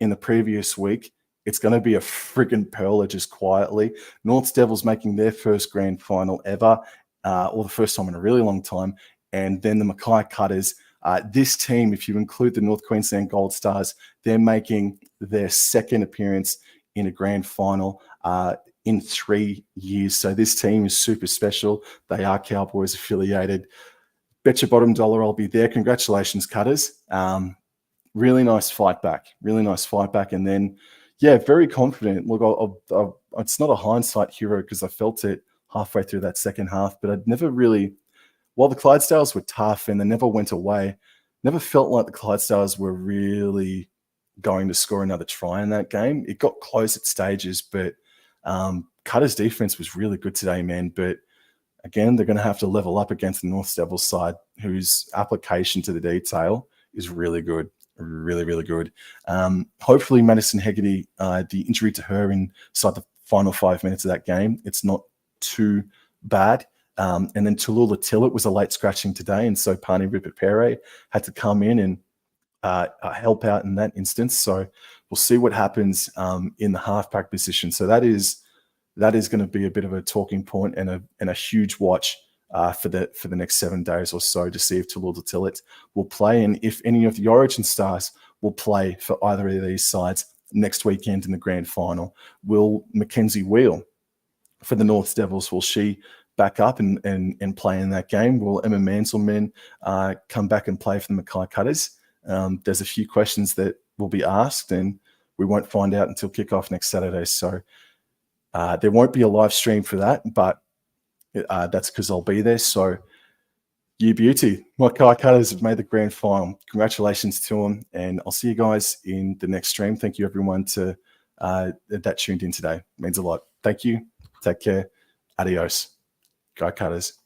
in the previous week, it's going to be a friggin' pearler just quietly. North's Devils making their first grand final ever, or the first time in a really long time. And then the Mackay Cutters. This team, if you include the North Queensland Gold Stars, they're making their second appearance in a grand final in 3 years. So this team is super special. They are Cowboys affiliated. Bet your bottom dollar I'll be there. Congratulations, Cutters. Really nice fight back. Really nice fight back. And then, yeah, very confident. Look, it's not a hindsight hero because I felt it halfway through that second half, but I'd never really, while the Clydesdales were tough and they never went away, never felt like the Clydesdales were really going to score another try in that game. It got close at stages, but Cutter's defense was really good today, man. But again, they're going to have to level up against the North Devils side, whose application to the detail is really good. Really, really good. Hopefully, Madison Hegarty, the injury to her inside the final 5 minutes of that game, it's not too bad. And then Tallulah Tillett was a late scratching today, and so Pani Ripapere had to come in and help out in that instance. So we'll see what happens in the halfback position. So that is going to be a bit of a talking point and a huge watch for the next 7 days or so to see if Tallulah Tillett will play and if any of the Origin stars will play for either of these sides next weekend in the grand final. Will Mackenzie Wheel for the North Devils, will she back up and play in that game? Will Emma Manselman come back and play for the Mackay Cutters? There's a few questions that will be asked and we won't find out until kickoff next Saturday. So there won't be a live stream for that, but that's because I'll be there. So you beauty. Mackay Cutters have made the grand final. Congratulations to them. And I'll see you guys in the next stream. Thank you everyone that tuned in today. It means a lot. Thank you. Take care. Adios. Go Cutters.